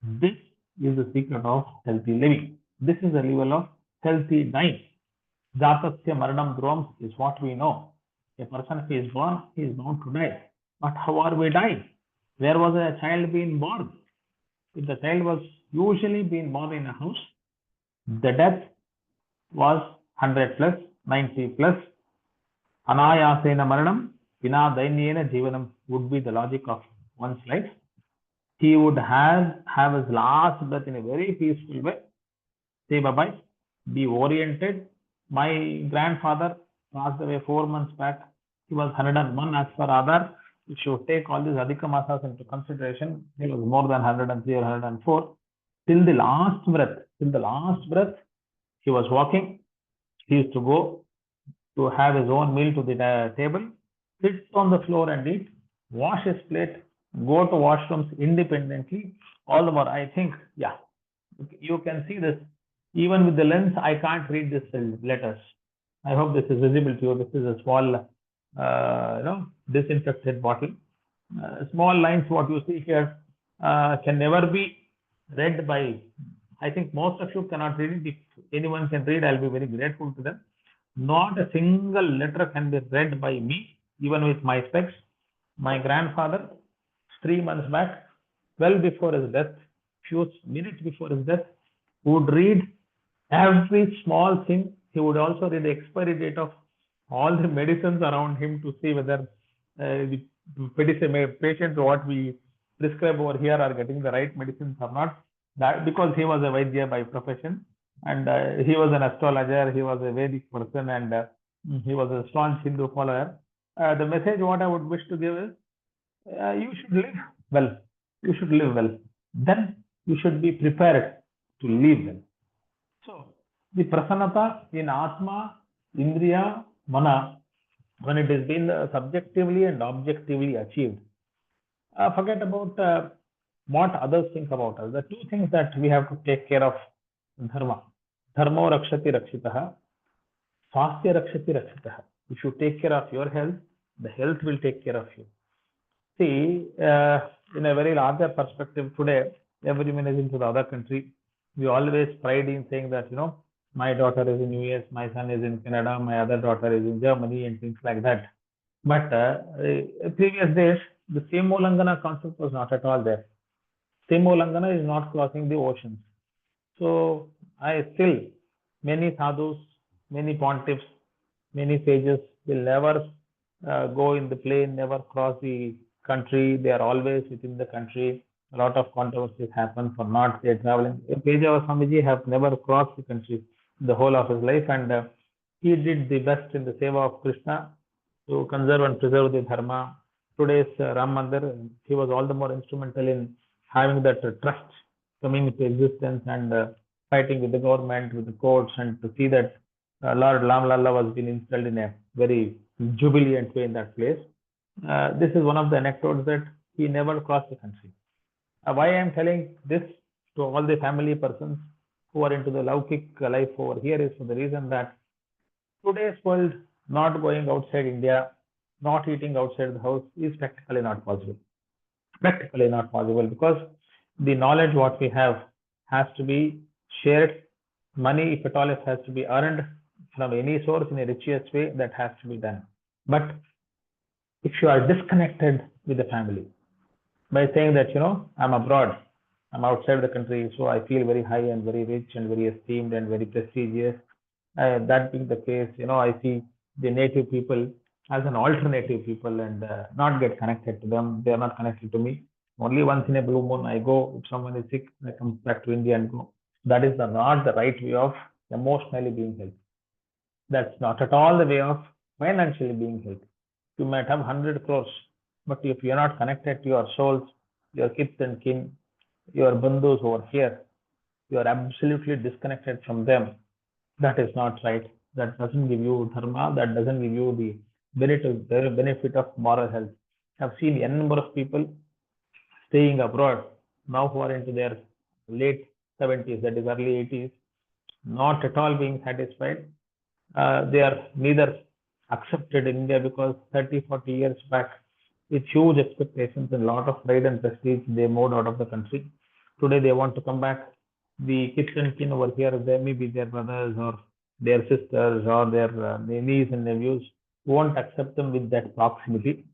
This is the secret of healthy living. This is the level of healthy dying. Jatasya maranam dhruvam is what we know. A person who is born, he is bound to die. But how are we dying? Where was a child being born? If the child was usually being born in a house, the death was 100 plus, 90 plus. Anayasena maranam, vina dainyena jivanam would be the logic of one's life. He would have his last breath in a very peaceful way. Say bye-bye, be oriented. My grandfather passed away 4 months back. He was 101 as per Aadhar. If you take all these Adhika Masas into consideration, he was more than 103 or 104. Till the last breath, he was walking. He used to go to have his own meal to the table, sit on the floor and eat, wash his plate, go to washrooms independently. All the more, I think, yeah, you can see this. Even with the lens, I can't read this letters. I hope this is visible to you. This is a small, disinfected bottle. Small lines, what you see here, can never be read by, I think most of you cannot read it. If anyone can read, I'll be very grateful to them. Not a single letter can be read by me, even with my specs. My grandfather, 3 months back, well before his death, few minutes before his death, would read every small thing. He would also read the expiry date of all the medicines around him to see whether the patients what we prescribe over here are getting the right medicines or not. That because he was a Vaidya by profession, and he was an astrologer, he was a Vedic person, and he was a staunch Hindu follower. The message what I would wish to give is, you should live well. You should live well. Then you should be prepared to live well. So The prasannata in Atma, Indriya, Mana, when it has been subjectively and objectively achieved, forget about what others think about us. The two things that we have to take care of: dharma. Dharmo rakshati rakshitaha, swasthya rakshati rakshitaha. If you take care of your health, the health will take care of you. See, in a very larger perspective today, everyone is into the other country. We always pride in saying that, my daughter is in US, my son is in Canada, my other daughter is in Germany, and things like that. But previous days, the Simolangana concept was not at all there. Simolangana is not crossing the oceans. So many sadhus, many pontiffs, many sages will never go in the plane, never cross the country. They are always within the country. A lot of controversies happen for not they traveling. Pejawa Swamiji have never crossed the country the whole of his life, and he did the best in the seva of Krishna to conserve and preserve the dharma. Today's Ram Mandir, he was all the more instrumental in having that trust coming into existence and fighting with the government, with the courts, and to see that Lord Ram Lalla was being installed in a very jubilant way in that place. This is one of the anecdotes that he never crossed the country. Why I am telling this to all the family persons who are into the Laukik life over here is for the reason that today's world, not going outside India, not eating outside the house is practically not possible. Practically not possible, because the knowledge what we have has to be shared. Money, if at all, it has to be earned from any source in a richest way, that has to be done. But if you are disconnected with the family by saying that, I'm abroad, I'm outside the country, so I feel very high and very rich and very esteemed and very prestigious. That being the case, I see the native people as an alternative people and not get connected to them. They are not connected to me. Only once in a blue moon I go. If someone is sick, I come back to India and go. That is not the right way of emotionally being healthy. That's not at all the way of financially being healthy. You might have 100 crores, but if you are not connected to your souls, your kith and kin, your bandhus over here, you are absolutely disconnected from them. That is not right. That doesn't give you dharma. That doesn't give you the benefit of moral health. I've seen a number of people staying abroad now who are into their late 70s, that is early 80s, not at all being satisfied. They are neither accepted in India because 30, 40 years back, with huge expectations and a lot of pride and prestige, they moved out of the country. Today they want to come back. The kids and kin over here, they may be their brothers or their sisters or their nieces and nephews, won't accept them with that proximity.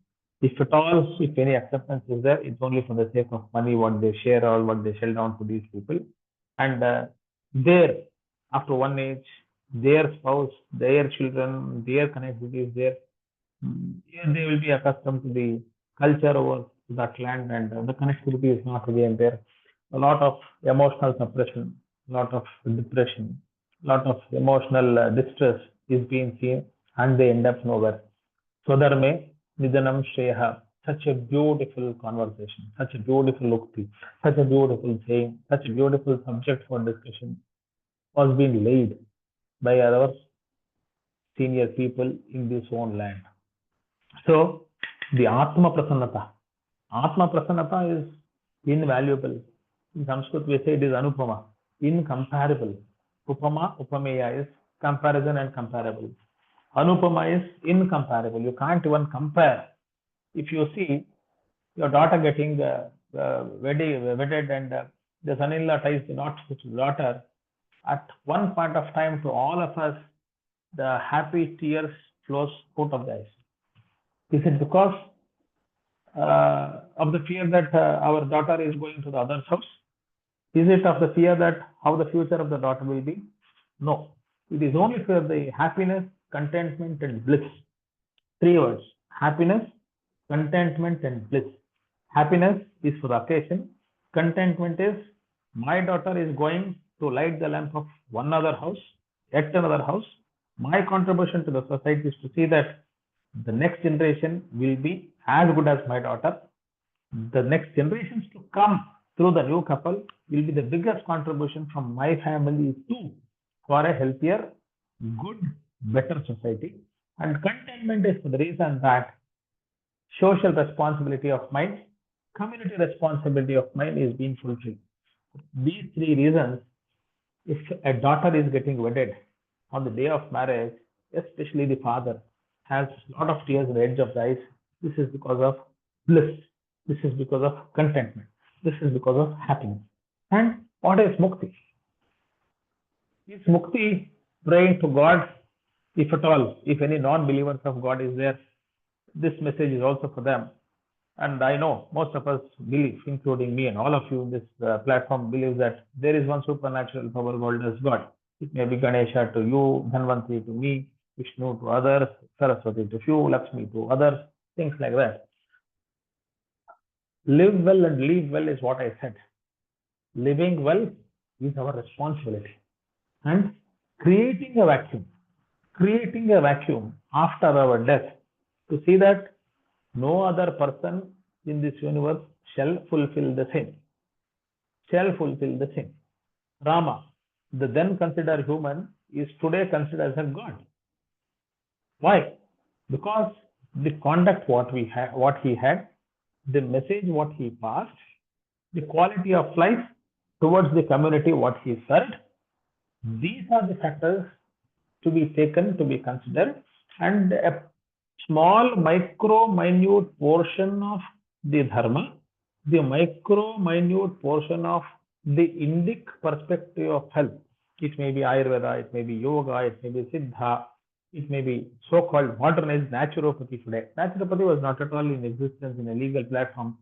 If at all, if any acceptance is there, it's only for the sake of money, what they share or what they shell down to these people. And there, after one age, their spouse, their children, their connectivity is there. They will be accustomed to the culture over that land, and the connectivity is not again there. A lot of emotional suppression, a lot of depression, a lot of emotional distress is being seen, and they end up nowhere. Swadarme Nidanam Shreya, such a beautiful conversation, such a beautiful ukti, such a beautiful saying, such a beautiful subject for discussion was being laid by our senior people in this own land. So, the Atma Prasannata is invaluable. In Sanskrit, we say it is Anupama, incomparable. Upama, Upameya is comparison and comparable. Anupama is incomparable. You can't even compare. If you see your daughter getting wedded and the son-in-law ties the knot with the daughter, at one point of time, to all of us, the happy tears flows out of the eyes. Is it because of the fear that our daughter is going to the other's house? Is it of the fear that how the future of the daughter will be? No. It is only for the happiness, contentment, and bliss. 3 words: happiness, contentment, and bliss. Happiness is for the occasion. Contentment is my daughter is going to light the lamp of one other house, yet another house. My contribution to the society is to see that the next generation will be as good as my daughter. The next generations to come through the new couple will be the biggest contribution from my family to for a healthier, good, better society. And contentment is for the reason that social responsibility of mind, community responsibility of mind is being fulfilled. These three reasons, if a daughter is getting wedded on the day of marriage, especially the father has a lot of tears on the edge of the eyes. This is because of bliss. This is because of contentment. This is because of happiness. And what is mukti? Is mukti praying to God? If at all, if any non-believers of God is there, this message is also for them. And I know most of us believe, including me and all of you in this platform, believe that there is one supernatural power called as God. It may be Ganesha to you, Dhanvantri to me, Vishnu to others, Saraswati to you, Lakshmi to others, things like that. Live well and live well is what I said. Living well is our responsibility. And creating a vacuum after our death to see that no other person in this universe shall fulfill the same. Rama, the then considered human, is today considered as a god. Why? Because the conduct what he had, the message what he passed, the quality of life towards the community what he served, these are the factors to be taken, to be considered, and a small minute portion of the dharma, the minute portion of the Indic perspective of health. It may be Ayurveda, it may be yoga, it may be Siddha, it may be so-called modernized naturopathy today. Naturopathy was not at all in existence in a legal platform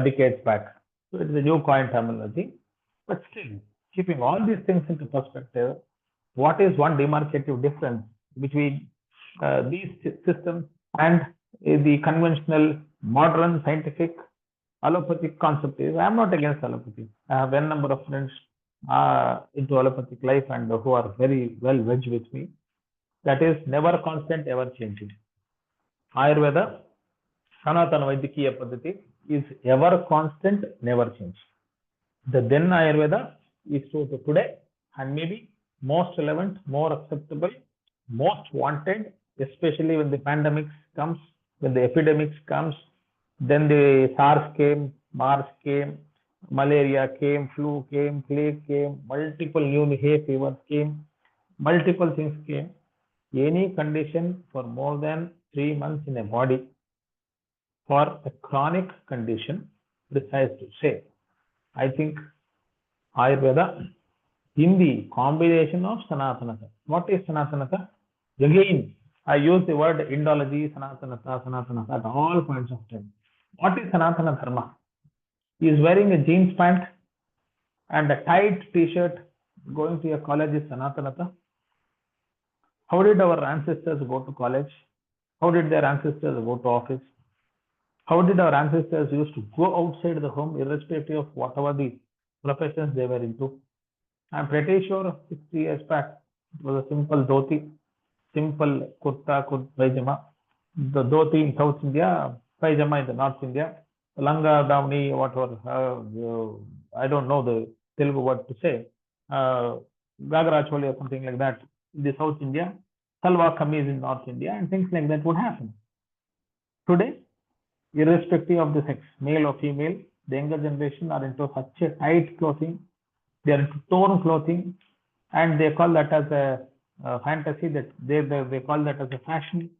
decades back. So it is a new coin terminology. But still, keeping all these things into perspective, what is one demarcative difference between these systems and the conventional modern scientific allopathic concept is? I am not against allopathy. I have a number of friends into allopathic life and who are very well versed with me. That is never constant, ever changing. Ayurveda, Sanaatana Vaidyakiya Paddhati is ever constant, never change. The then Ayurveda is true to today and maybe most relevant, more acceptable, most wanted, especially when the pandemics comes, when the epidemics comes, then the SARS came, MARS came, malaria came, flu came, plague came, multiple new hay fevers came, multiple things came. Any condition for more than 3 months in a body for a chronic condition, precise to say, I think Ayurveda in the combination of Sanaatana. What is Sanaatana? Again, I use the word Indology, Sanaatana at all points of time. What is Sanaatana Dharma? He is wearing a jeans pant and a tight t-shirt going to a college is Sanaatana. How did our ancestors go to college? How did their ancestors go to office? How did our ancestors used to go outside the home irrespective of whatever the professions they were into? I'm pretty sure 60 years back, it was a simple dhoti, simple kurta, pajama. The dhoti in South India, pajama in the North India, langa, davni, whatever, I don't know the Telugu word to say, gagra choli or something like that in the South India, salwar kameez in North India, and things like that would happen. Today, irrespective of the sex, male or female, the younger generation are into such a tight clothing, they are into torn clothing, and they call that as a fantasy, that they call that as a fashion.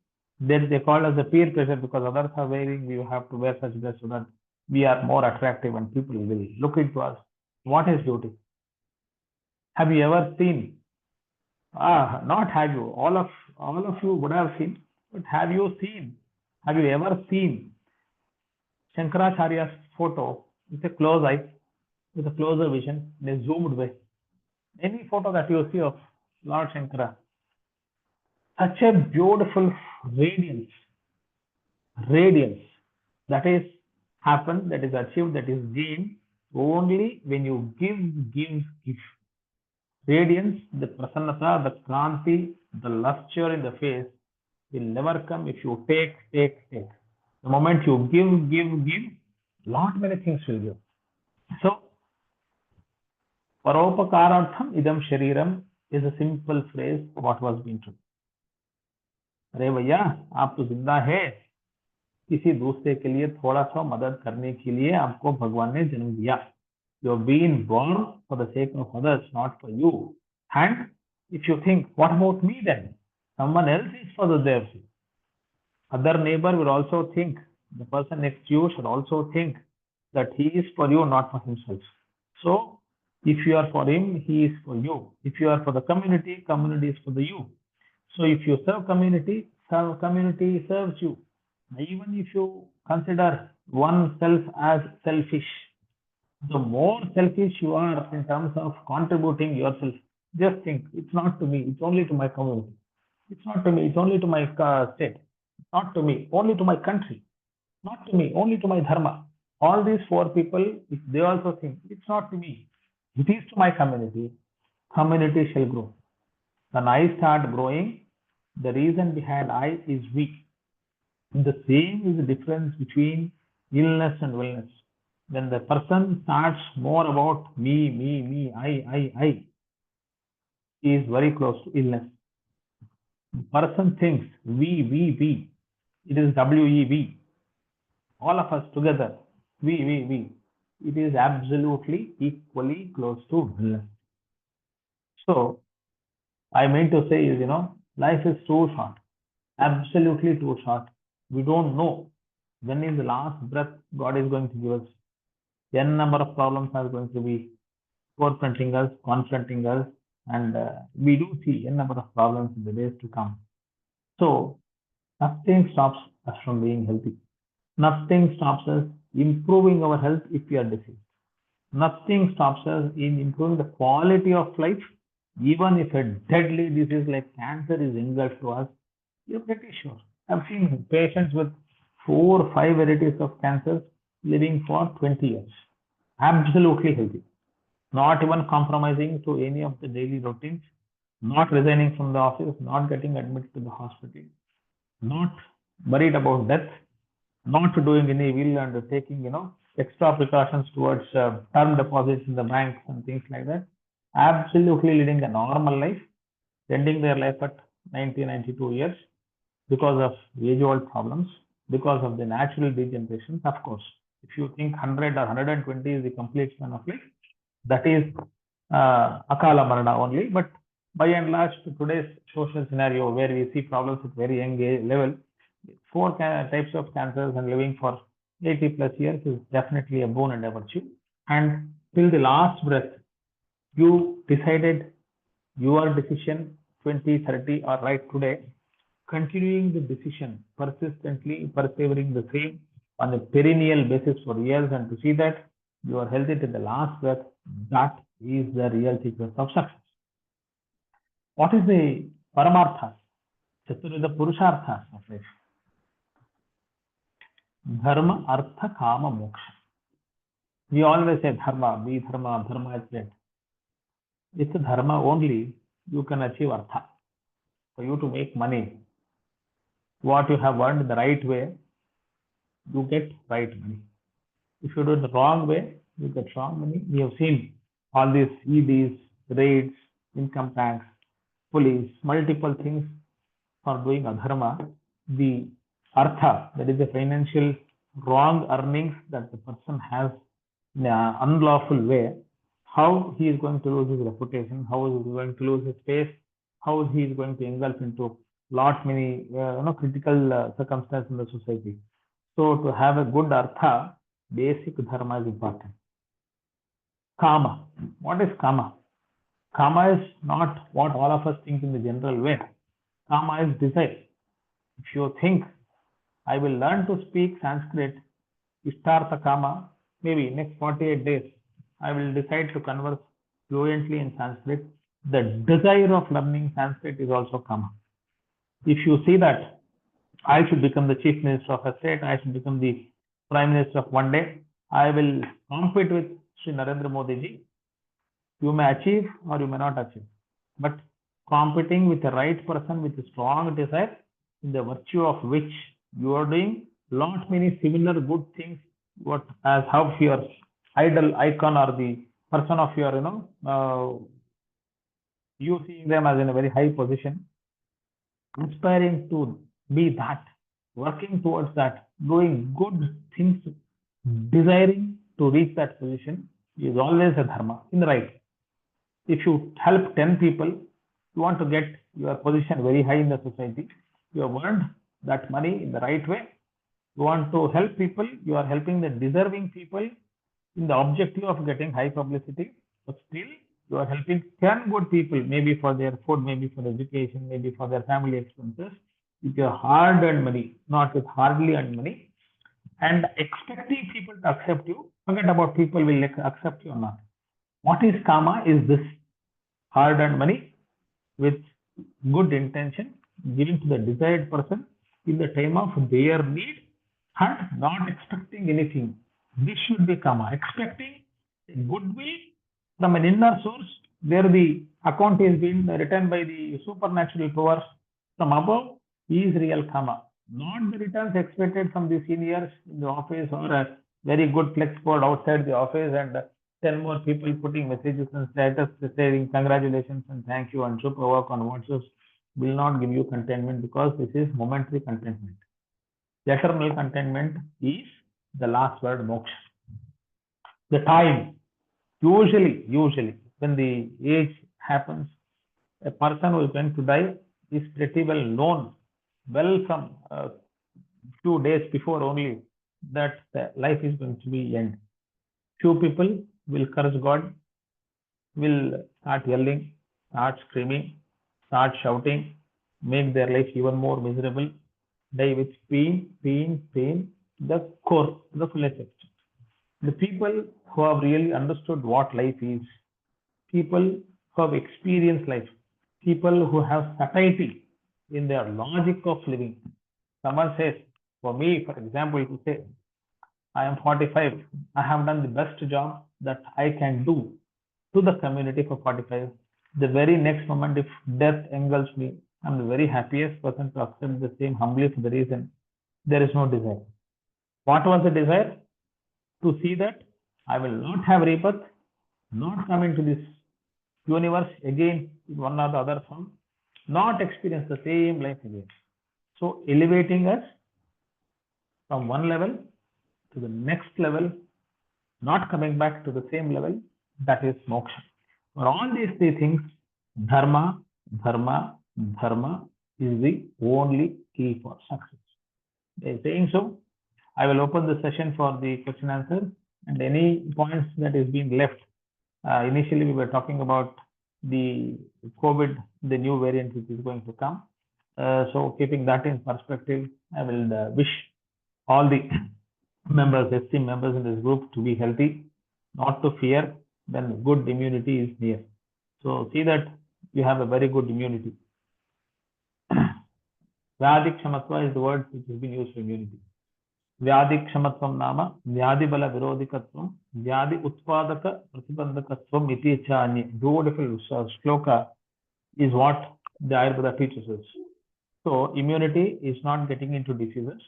Then they call as a peer pressure because others are wearing, we have to wear such dress so that we are more attractive and people will look into us. What is beauty? Have you ever seen? Not have you. All of you would have seen, but have you ever seen Shankaracharya's photo with a close eye, with a closer vision, in a zoomed way? Any photo that you see of Lord Shankara, such a beautiful radiance that is happened, that is achieved, that is gained only when you give. Radiance, the prasannata, the kranti, the luster in the face will never come if you take. The moment you give, lot many things will give. So, paropakarantham idam shariram is a simple phrase what was being told. अरे भैया आप तो जिंदा है, किसी दूसरे के लिए थोड़ा सा मदद करने के लिए आपको भगवान ने जन्म दिया. You have been born for the sake of others, not for you. And if you think, what about me then? Someone else is for the their sake. Other neighbor will also think, the person next to you should also think that he is for you, not for himself. So, if you are for him, he is for you. If you are for the community, community is for the you. So, if you serve community serves you. Even if you consider oneself as selfish, the more selfish you are in terms of contributing yourself, just think, it's not to me, it's only to my community. It's not to me, it's only to my state. Not to me, only to my country. Not to me, only to my dharma. All these four people, if they also think, it's not to me, it is to my community, community shall grow. When I start growing, the reason behind I is weak. The same is the difference between illness and wellness. When the person starts more about me, I, he is very close to illness. The person thinks we, it is WEV. All of us together, we. It is absolutely equally close to illness. So, I mean to say is, life is too short, absolutely too short. We don't know when is the last breath God is going to give us. N number of problems are going to be confronting us, and we do see N number of problems in the days to come. So, nothing stops us from being healthy. Nothing stops us improving our health if we are diseased. Nothing stops us in improving the quality of life, even if a deadly disease like cancer is engulfed to us. You're pretty sure. I've seen patients with 4 or 5 varieties of cancers living for 20 years. Absolutely healthy. Not even compromising to any of the daily routines, not resigning from the office, not getting admitted to the hospital, not worried about death, not doing any will and taking, extra precautions towards term deposits in the banks and things like that. Absolutely leading a normal life, ending their life at 90, 92 years because of age-old problems, because of the natural degeneration. Of course, if you think 100 or 120 is the complete span of life, that is Akala Marana only. But by and large, today's social scenario where we see problems at very young level, 4 types of cancers and living for 80 plus years is definitely a boon and a virtue. And till the last breath, you decided your decision 20, 30 or right today, continuing the decision, persistently persevering the same on a perennial basis for years, and to see that you are healthy till the last breath, that is the real secret of success. What is the Paramartha? Chaturveda Purushartha of life. Dharma, Artha, Kama, Moksha. We always say Dharma, be Dharma, Dharma is great. It's a Dharma only you can achieve Artha. For you to make money, what you have earned the right way, you get right money. If you do it the wrong way, you get wrong money. We have seen all these EDs, raids, income tax, police, multiple things for doing adharma. The artha, that is the financial wrong earnings that the person has in an unlawful way, how he is going to lose his reputation, how he is going to lose his face, how he is going to engulf into lot many critical circumstances in the society. So to have a good artha, basic dharma is important. Kama. What is kama? Kama is not what all of us think in the general way. Kama is desire. If you think, I will learn to speak Sanskrit, Ishtartha Kama, maybe next 48 days, I will decide to converse fluently in Sanskrit. The desire of learning Sanskrit is also Kama. If you see that I should become the chief minister of a state, I should become the prime minister of one day, I will compete with Sri Narendra Modi ji. You may achieve or you may not achieve, but competing with the right person with a strong desire, in the virtue of which you are doing lot many similar good things, what as how your idol icon or the person of your you seeing them as in a very high position, aspiring to be that, working towards that, doing good things, desiring to reach that position is always a dharma in the right way. If you help 10 people, you want to get your position very high in the society, you have earned that money in the right way. You want to help people, you are helping the deserving people in the objective of getting high publicity, but still you are helping 10 good people, maybe for their food, maybe for education, maybe for their family expenses, with your hard earned money, not with hardly earned money, and expecting people to accept you. Forget about people will accept you or not. What is karma is this hard earned money with good intention given to the desired person in the time of their need and not expecting anything. This should be karma. Expecting goodwill from an inner source where the account is being written by the supernatural powers from above is real karma. Not the returns expected from the seniors in the office or a very good flex board outside the office and 10 more people putting messages and status saying congratulations and thank you and super work on WhatsApp will not give you contentment because this is momentary contentment. The eternal contentment is the last word, moksha. The time, usually, when the age happens, a person who is going to die is pretty well known, well from a few days before only, that the life is going to be end. Few people will curse God, will start yelling, start screaming, start shouting, make their life even more miserable, die with pain, the core, the fullest extent. The people who have really understood what life is, people who have experienced life, people who have satiety in their logic of living. Someone says, for me, for example, to say, I am 45, I have done the best job that I can do to the community for 45. The very next moment, if death engulfs me, I'm the very happiest person to accept the same humbly for the reason there is no desire. What was the desire? To see that I will not have rebirth, not come into this universe again in one or the other form, not experience the same life again. So elevating us from one level to the next level, not coming back to the same level, that is moksha. For all these three things, dharma is the only key for success. By saying so, I will open the session for the question answer and any points that is being left. Initially, we were talking about the COVID, the new variant which is going to come. So keeping that in perspective, I will wish all the members, esteemed members in this group to be healthy, not to fear, then good immunity is near. So see that you have a very good immunity. Vyadi Kshamatva is the word which has been used for immunity. Vyadi Kshamatvam Nama, Vyadi Bala Virodhikatvam, Vyadi Utpadaka Pratibandakatvam Iti Chani. Beautiful shloka is what the Ayurveda teaches us. So immunity is not getting into diseases,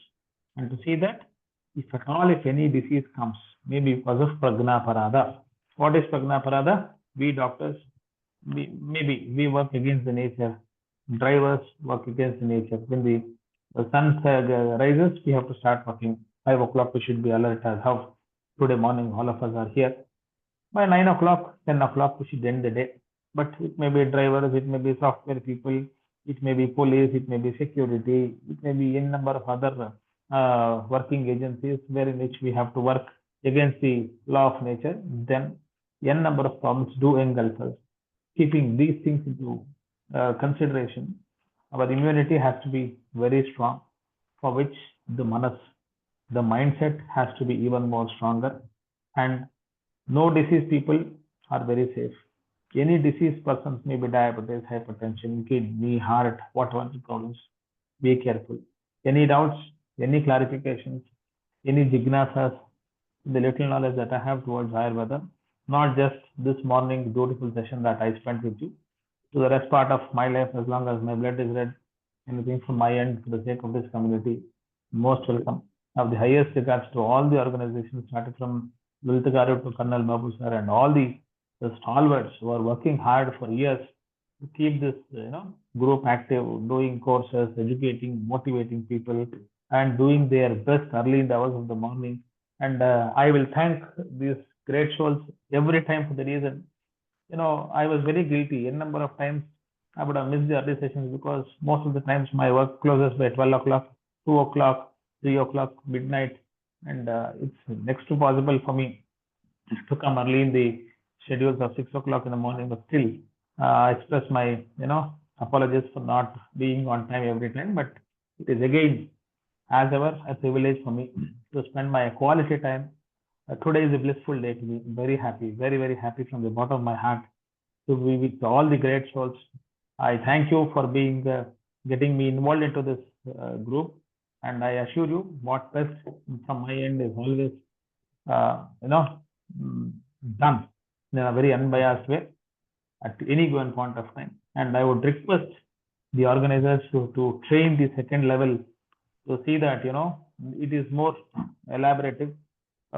and to see that if at all, if any disease comes, maybe because of pragna parada. What is pragna parada? We doctors, we work against the nature. Drivers work against the nature. When the sun rises, we have to start working. 5 o'clock, we should be alert as how today morning all of us are here. By 9 o'clock, 10 o'clock, we should end the day. But it may be drivers, it may be software people, it may be police, it may be security, it may be n number of other working agencies wherein which we have to work against the law of nature. Then n number of problems do engulf us. Keeping these things into consideration, our immunity has to be very strong, for which the manas, the mindset has to be even more stronger, and no disease people are very safe. Any disease persons may be diabetes, hypertension, kidney, heart, whatever the problems, be careful. Any doubts, any clarifications, any jignasas, the little knowledge that I have towards Ayurveda, not just this morning beautiful session that I spent with you, to the rest part of my life, as long as my blood is red, anything from my end for the sake of this community, most welcome. I have the highest regards to all the organizations, starting from Lalitagaru to Colonel Babu sir and all the stalwarts who are working hard for years to keep this group active, doing courses, educating, motivating people, and doing their best early in the hours of the morning. And I will thank these great souls every time for the reason, I was very guilty. A number of times I would have missed the early sessions because most of the times my work closes by 12 o'clock, 2 o'clock, 3 o'clock, midnight, and it's next to possible for me just to come early in the schedules of 6 o'clock in the morning. But still, I express my, apologies for not being on time every time. But it is again, as ever, a privilege for me to spend my quality time. Today is a blissful day to me. Very happy, very, very happy from the bottom of my heart to be with all the great souls. I thank you for being getting me involved into this group, and I assure you, what best from my end is always, done in a very unbiased way at any given point of time. And I would request the organizers to train the second level to see that it is more elaborative,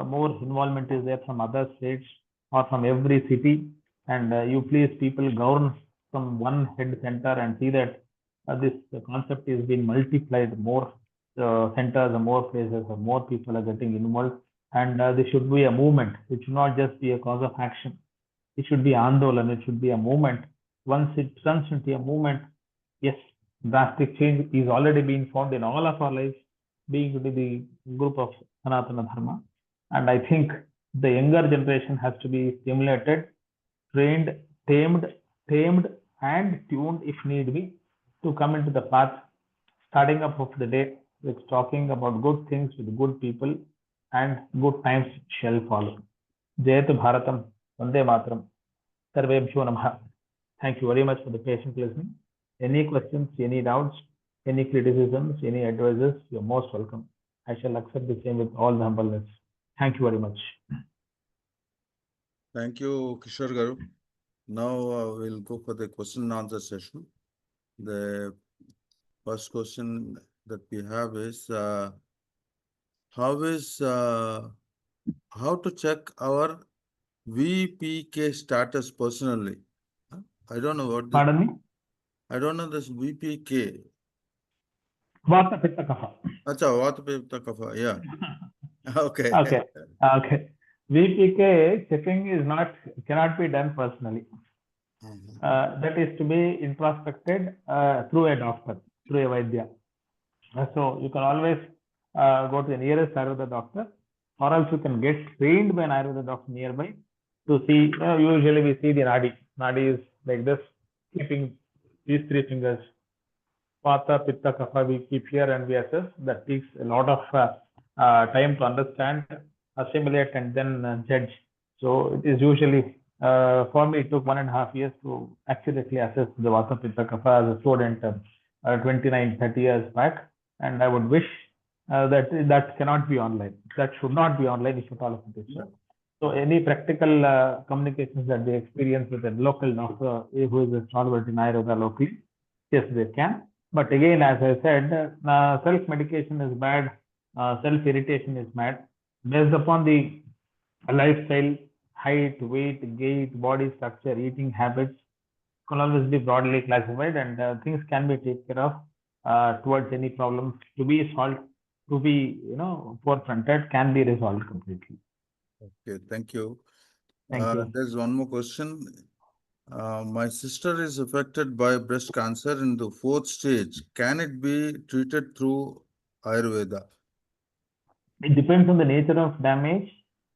more involvement is there from other states or from every city, and you please people govern from one head center and see that this concept is being multiplied, more centers, more places, more people are getting involved, and this should be a movement. It should not just be a cause of action. It should be andolan. It should be a movement. Once it turns into a movement, yes, drastic change is already being found in all of our lives, being within the group of Sanaatana Dharma. And I think the younger generation has to be stimulated, trained, tamed, and tuned if need be to come into the path, starting up of the day with talking about good things with good people, and good times shall follow. Jayatu Bharatam, Vande Mataram, Sarvebhyo Namaha. Thank you very much for the patient listening. Any questions, any doubts, any criticisms, any advices, you're most welcome. I shall accept the same with all the humbleness. Thank you very much. Thank you, Kishore Garu. Now we'll go for the question and answer session. The first question that we have is how to check our VPK status personally? I don't know what this. Pardon me? I don't know this VPK. Vata Pitta Kapha. Acha, Vata Pitta Kapha, yeah. Okay. Okay. VPK checking cannot be done personally. That is to be introspected through a doctor, through a Vaidya. So you can always go to the nearest Ayurveda doctor, or else you can get trained by an Ayurveda doctor nearby to see. Usually we see the nadi. Nadi is like this, keeping these three fingers. Vata, Pitta, Kapha, we keep here and we assess. That takes a lot of time to understand, assimilate, and then judge. So it is usually, for me, it took 1.5 years to accurately assess the Vata, Pitta, Kapha as a student 29, 30 years back. And I would wish that cannot be online. That should not be online if at all of it is so. So any practical communications that they experience with a local doctor who is a stalwart in Ayurveda locally, yes, they can. But again, as I said, self-medication is bad, self-irritation is bad. Based upon the lifestyle, height, weight, gait, body structure, eating habits, can always be broadly classified, and things can be taken care of towards any problems to be solved, to be forefronted, can be resolved completely. Okay, thank you. Thank you. There's one more question. My sister is affected by breast cancer in the 4th stage. Can it be treated through Ayurveda? It depends on the nature of damage,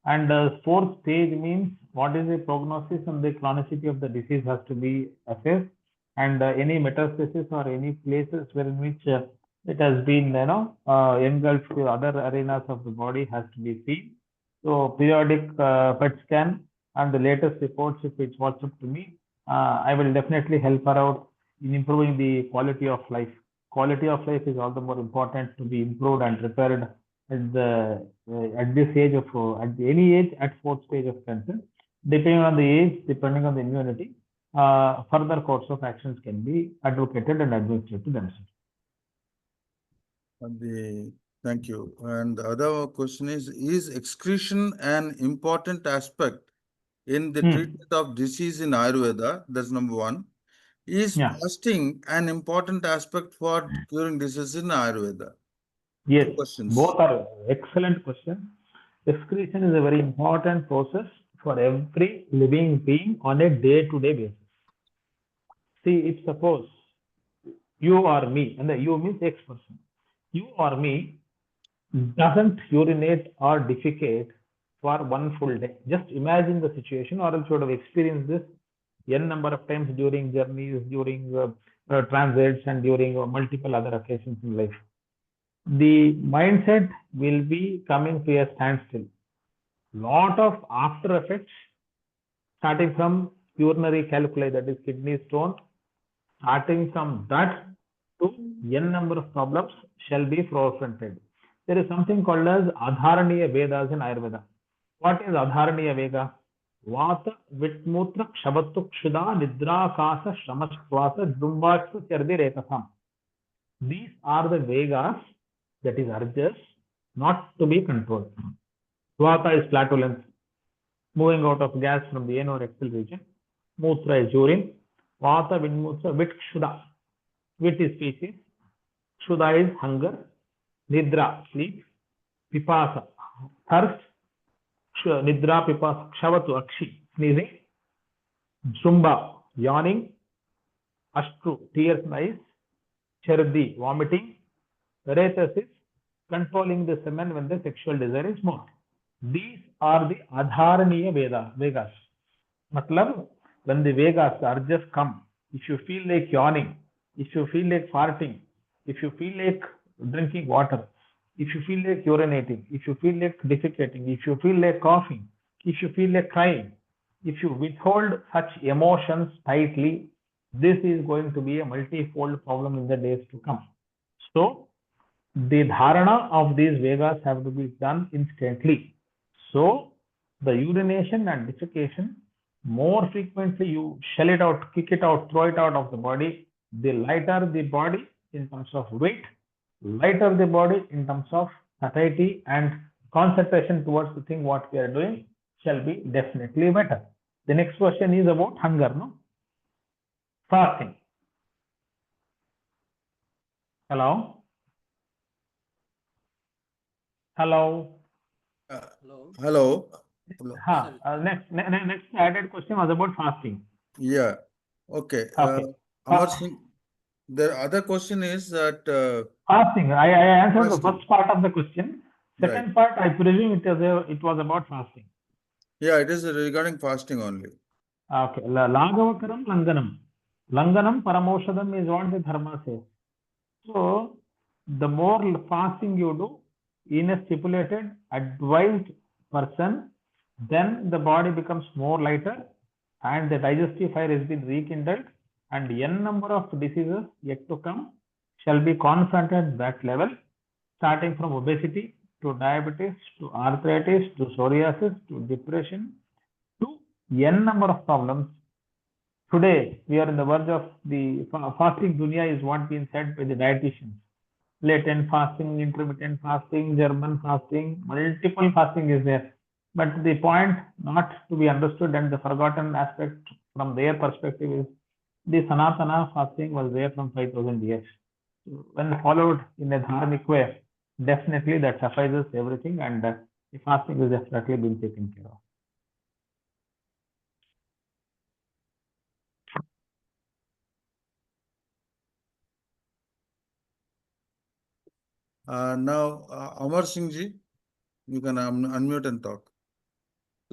and 4th stage means what is the prognosis and the chronicity of the disease has to be assessed, and any metastasis or any places where in which it has been engulfed to other arenas of the body has to be seen. So periodic PET scan and the latest reports, if it's WhatsApp to me, I will definitely help her out in improving the quality of life. Quality of life is all the more important to be improved and repaired at this age of at any age at 4th stage of cancer. Depending on the age, depending on the immunity, further course of actions can be advocated and administered to themselves. Thank you. And the other question is excretion an important aspect in the treatment of disease in Ayurveda? That's number one. Is Yeah. fasting an important aspect for curing diseases in Ayurveda? Yes, Two questions. both are excellent question. Excretion is a very important process for every living being on a day-to-day basis. See, if suppose you or me, and the you means X person, you or me doesn't urinate or defecate for one full day. Just imagine the situation, or else you would have experienced this n number of times during journeys, during transits, and during multiple other occasions in life. The mindset will be coming to a standstill. Lot of after effects, starting from urinary calculi, that is kidney stone, starting from that to n number of problems shall be forefronted. There is something called as Adharaniya Vedas in Ayurveda. What is Adharaniya Veda? Vata, Vitmutra, Kshavattu, Kshida, Nidra, Kasa, Shramasvasa, Drumbashva, Chardi, Rekasam. These are the Vegas, that is urges, not to be controlled. Vata is flatulence, moving out of gas from the anal rectal region. Mutra is urine. Vata, Vinmutra, Vit, Kshuda. Vit is feces. Kshuda is hunger. Nidra, sleep. Pipasa, thirst. Nidra, Pipasa, Kshavatu, Akshi, sneezing. Zumba, yawning. Ashtu, tears in eyes. Chardi, vomiting. Retas is controlling the semen when the sexual desire is more. These are the Adharaniya Vegas. Matlab, when the Vegas, the urges come, if you feel like yawning, if you feel like farting, if you feel like drinking water, if you feel like urinating, if you feel like defecating, if you feel like coughing, if you feel like crying, if you withhold such emotions tightly, this is going to be a multi-fold problem in the days to come. So, the dharana of these Vegas have to be done instantly. So, the urination and defecation, more frequently you shell it out, kick it out, throw it out of the body, the lighter the body in terms of weight, lighter the body in terms of satiety and concentration towards the thing what we are doing shall be definitely better. The next question is about hunger, no? Fasting. Hello? Hello? Hello. Next added question was about fasting. Yeah. Okay. Okay. Amar Singh, the other question is that Fasting. I answered the fasting. first part of the question. Second Right. part, I presume it was about fasting. Yeah, it is regarding fasting only. Okay. Lagavakaram Langanam. Langanam Paramoshadam is what the Dharma says. So, the more fasting you do in a stipulated, advised person, then the body becomes more lighter and the digestive fire has been rekindled and n number of diseases yet to come shall be confronted at that level, starting from obesity to diabetes to arthritis to psoriasis to depression to n number of problems. Today, we are in the verge of the fasting dunya is what being said by the dietitians. Latent fasting, intermittent fasting, German fasting, multiple fasting is there. But the point not to be understood and the forgotten aspect from their perspective is the Sanaatana fasting was there from 5,000 years. When followed in a dharmic way, definitely that suffices everything and the fasting is definitely being taken care of. Now, Amar Singh ji, you can unmute and talk.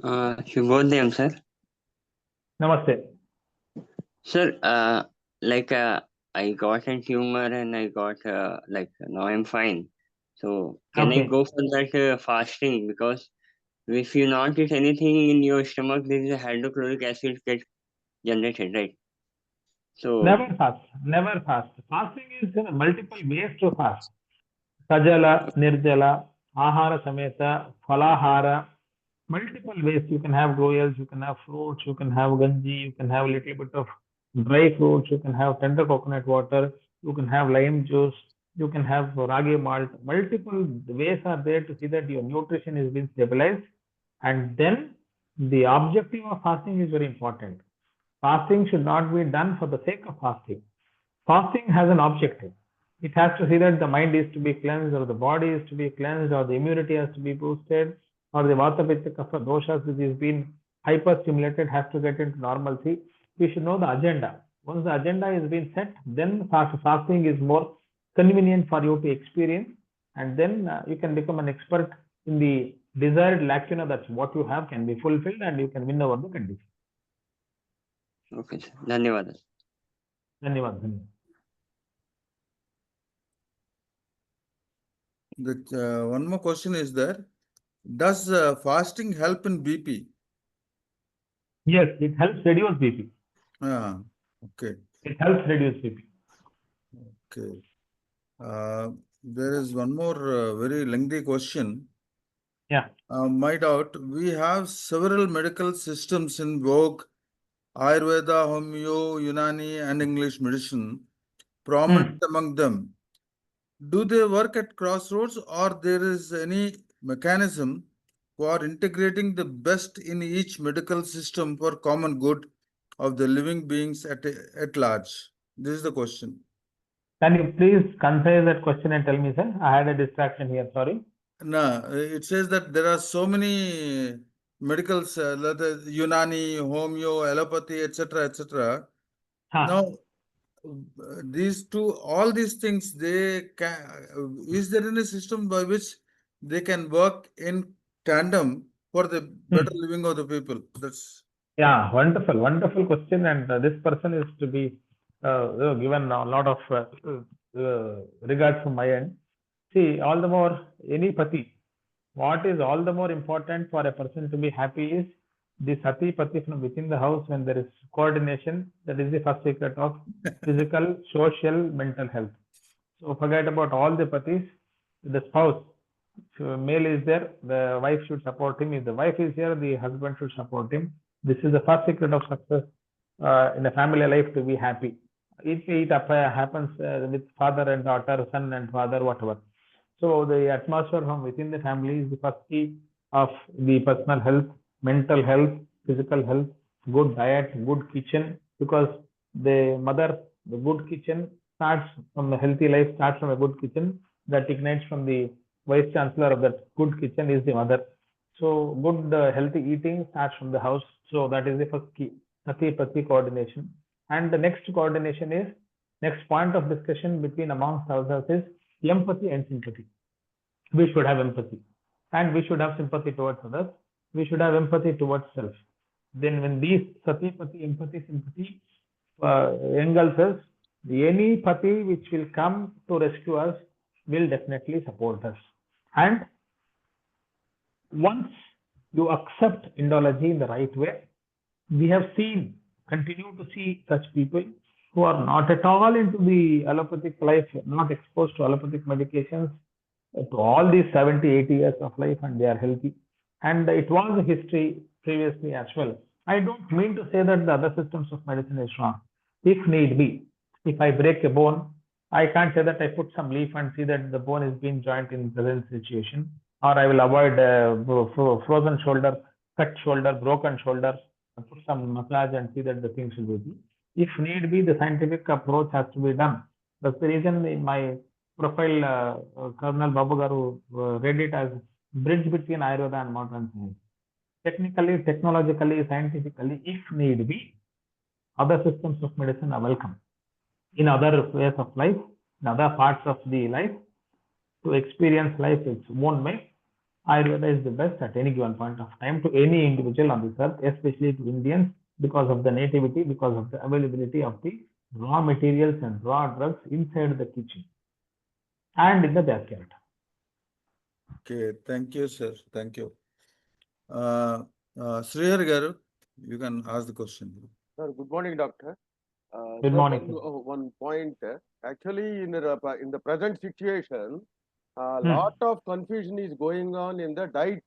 Shubhodayam, sir. Namaste. Sir, I got a tumor and I got now I'm fine. So can I Okay. go for that fasting? Because if you not eat anything in your stomach, there is a hydrochloric acid get generated, right? So Never fast. Never fast. Fasting is multiple ways to fast. Sajala, Nirjala, Ahara Sameta, Falahara, multiple ways. You can have goyals, you can have fruits, you can have ganji, you can have a little bit of dry fruits, you can have tender coconut water, you can have lime juice, you can have ragi malt. Multiple ways are there to see that your nutrition is being stabilized. And then the objective of fasting is very important. Fasting should not be done for the sake of fasting. Fasting has an objective. It has to see that the mind is to be cleansed, or the body is to be cleansed, or the immunity has to be boosted, or the Vata Pitta Kapha doshas which is being hyperstimulated has to get into normalcy. We should know the agenda. Once the agenda is being set, then fasting is more convenient for you to experience, and then you can become an expert in the desired lacuna, that's what you have, can be fulfilled, and you can win over the condition. Okay, sir. Dhanyawad. Dhanyawad. Dhanyawad. One more question is there. Does fasting help in BP? Yes, it helps reduce BP. Ah, okay. It helps reduce BP. Okay. There is one more very lengthy question. Yeah. My doubt, we have several medical systems in vogue: Ayurveda, Homeo, Unani, and English medicine, prominent among them. Do they work at crossroads, or there is any mechanism for integrating the best in each medical system for common good of the living beings at large? This is the question. Can you please concise that question and tell me, sir? I had a distraction here, sorry. No, it says that there are so many medicals, Unani, Homeo, allopathy, etc., etc. Huh. Now, these two, all these things, they can. Is there any system by which they can work in tandem for the better living of the people? That's Yeah, wonderful, wonderful question. And this person is to be given a lot of regards from my end. See, all the more any pati, what is all the more important for a person to be happy is the sati pati from within the house. When there is coordination, that is the first secret of physical, social, mental health. So forget about all the patis. The spouse, if male is there, the wife should support him. If the wife is here, the husband should support him. This is the first secret of success in a family life, to be happy. It happens with father and daughter, son and father, whatever. So the atmosphere from within the family is the first key of the personal health, mental health, physical health, good diet, good kitchen, because the mother, the good kitchen starts from a healthy life, starts from a good kitchen that ignites from the vice chancellor of that good kitchen is the mother. So good healthy eating starts from the house. So that is the first key, sati pati coordination. And the next coordination is, next point of discussion between amongst ourselves is empathy and sympathy. We should have empathy, and we should have sympathy towards others. We should have empathy towards self. Then when these sati pati, empathy, sympathy engulfs, any pati which will come to rescue us will definitely support us. And once you accept Indology in the right way, we have seen, continue to see such people who are not at all into the allopathic life, not exposed to allopathic medications to all these 70, 80 years of life, and they are healthy. And it was a history previously as well. I don't mean to say that the other systems of medicine is wrong. If need be, if I break a bone, I can't say that I put some leaf and see that the bone is being joint in present situation, or I will avoid frozen shoulder, cut shoulder, broken shoulder, put some massage and see that the things will be. If need be, the scientific approach has to be done. That's the reason in my profile, Colonel Babu Garu read it as bridge between Ayurveda and modern science. Technically, technologically, scientifically, if need be, other systems of medicine are welcome. In other ways of life, in other parts of the life, to experience life its own way, Ayurveda is the best at any given point of time to any individual on this earth, especially to Indians, because of the nativity, because of the availability of the raw materials and raw drugs inside the kitchen and in the backyard. okay. Thank you, sir. Thank you. Srihar Garu, you can ask the question. Sir, good morning, doctor. Good Sir, morning. one point. Actually, in the present situation, a lot of confusion is going on in the diet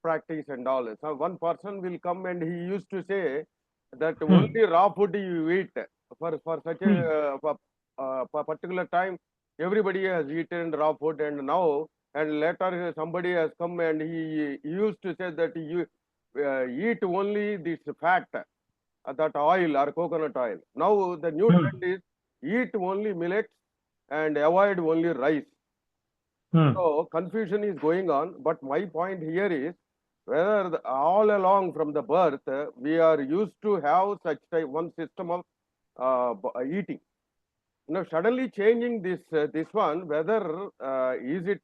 practice and all. So one person will come and he used to say that only raw food you eat for such a for particular time. Everybody has eaten raw food, and now and later somebody has come and he used to say that eat only this fat, that oil or coconut oil. Now the new trend is eat only millets and avoid only rice. So confusion is going on, but my point here is whether all along from the birth we are used to have such one system of eating. Now suddenly changing this one, whether is it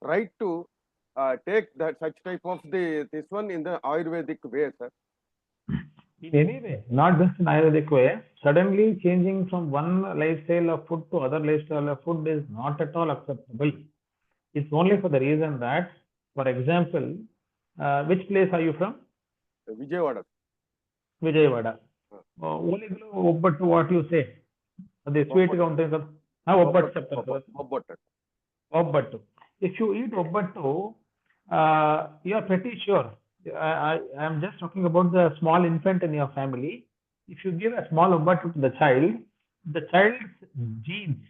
right to take that such type of this one in the Ayurvedic way, sir? In any way, not just in Ayurvedic way, suddenly changing from one lifestyle of food to other lifestyle of food is not at all acceptable. It's only for the reason that, for example, which place are you from? Vijayawada. Vijayawada. Oligulu, Obbatu, what you say? The sweet counting of Obbatu chapter. Obbatu. If you eat Obbatu, you are pretty sure. I am just talking about the small infant in your family. If you give a small Obbatu to the child's genes,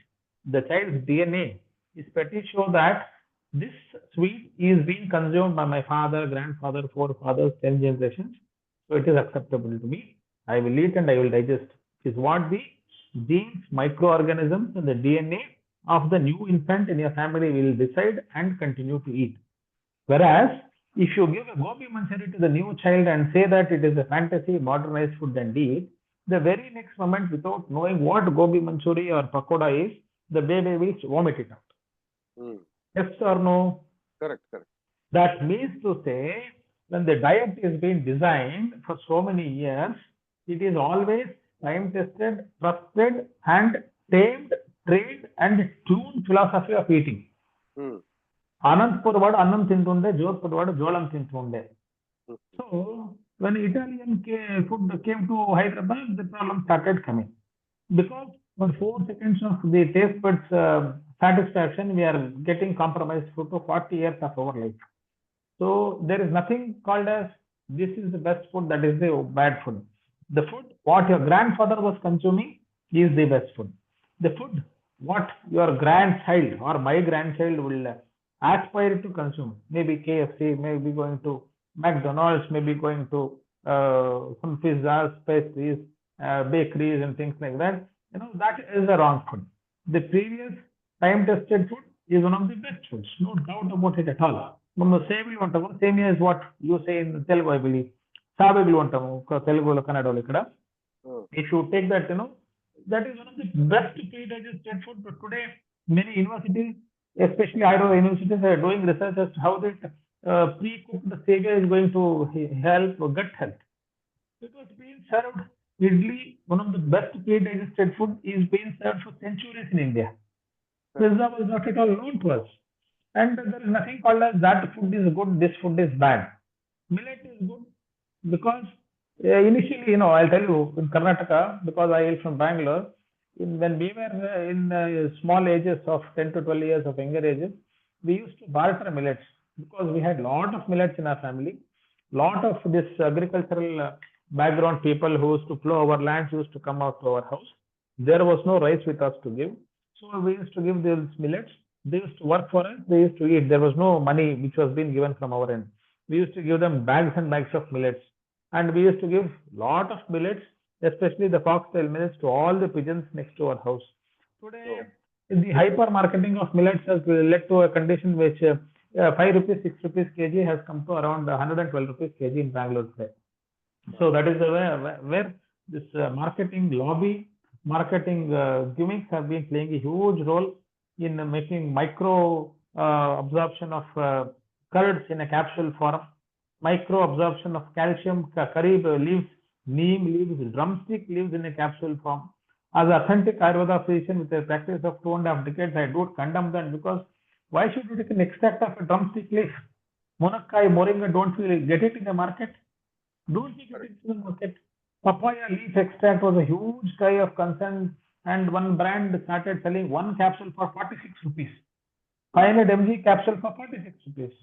the child's DNA is pretty sure that this sweet is being consumed by my father, grandfather, forefathers, 10 generations. So it is acceptable to me. I will eat and I will digest. It is what the genes, microorganisms, and the DNA of the new infant in your family will decide and continue to eat. Whereas, if you give a gobi manchuri to the new child and say that it is a fantasy, modernized food and eat, the very next moment, without knowing what gobi manchuri or pakoda is, the baby will vomit it out. Yes or no? Correct. That means to say, when the diet is being designed for so many years, it is always time-tested, trusted, and tamed, trained, and tuned philosophy of eating. Anandpur వాడు అన్నం తింటుండే, జోధ్పూర్ వాడు జోళం తింటుండే. So when Italian food came to Hyderabad, the problem started coming, because for 4 seconds of the taste buds satisfaction, we are getting compromised food for 40 years of our life. So there is nothing called as this is the best food, that is the bad food. The food what your grandfather was consuming is the best food. The food what your grandchild or my grandchild will aspire to consume, maybe KFC, maybe going to McDonald's, maybe going to some pizzas, pastries, bakeries and things like that. That is the wrong food. The previous time-tested food is one of the best foods, no doubt about it at all. Same is what you say in Telugu, I believe. Savaglu antamu Telugulo Kannadalo ikkada. If you take that, that is one of the best pre-digested food. But today, many universities, especially Ayurveda universities, are doing research as to how that pre-cooked savior is going to help gut health. It was being served idli, one of the best pre-digested food, is being served for centuries in India. Pizza was not at all known to us. And there is nothing called as that food is good, this food is bad. Millet is good because initially, I'll tell you, in Karnataka, because I am from Bangalore, when we were in small ages of 10 to 12 years of younger ages, we used to barter millets because we had lot of millets in our family. Lot of this agricultural background people who used to plow our lands used to come out to our house. There was no rice with us to give. So we used to give these millets. They used to work for us. They used to eat. There was no money which was being given from our end. We used to give them bags and bags of millets. And we used to give lot of millets, especially the foxtail millets, to all the pigeons next to our house. Today, the hyper marketing of millets has led to a condition which 5 rupees, 6 rupees kg has come to around 112 rupees kg in Bangalore today. So that is the way where this marketing lobby, marketing gimmicks have been playing a huge role in making micro absorption of curds in a capsule form, micro absorption of calcium, curry leaves, neem leaves, drumstick leaves in a capsule form. As authentic Ayurveda physician with a practice of 2.5 decades, I don't condemn that, because why should you take an extract of a drumstick leaf? Munakkai, moringa, don't we get it in the market? Don't take it in the market. Papaya leaf extract was a huge cry of concern, and one brand started selling one capsule for 46 rupees. 500 mg capsule for 46 rupees.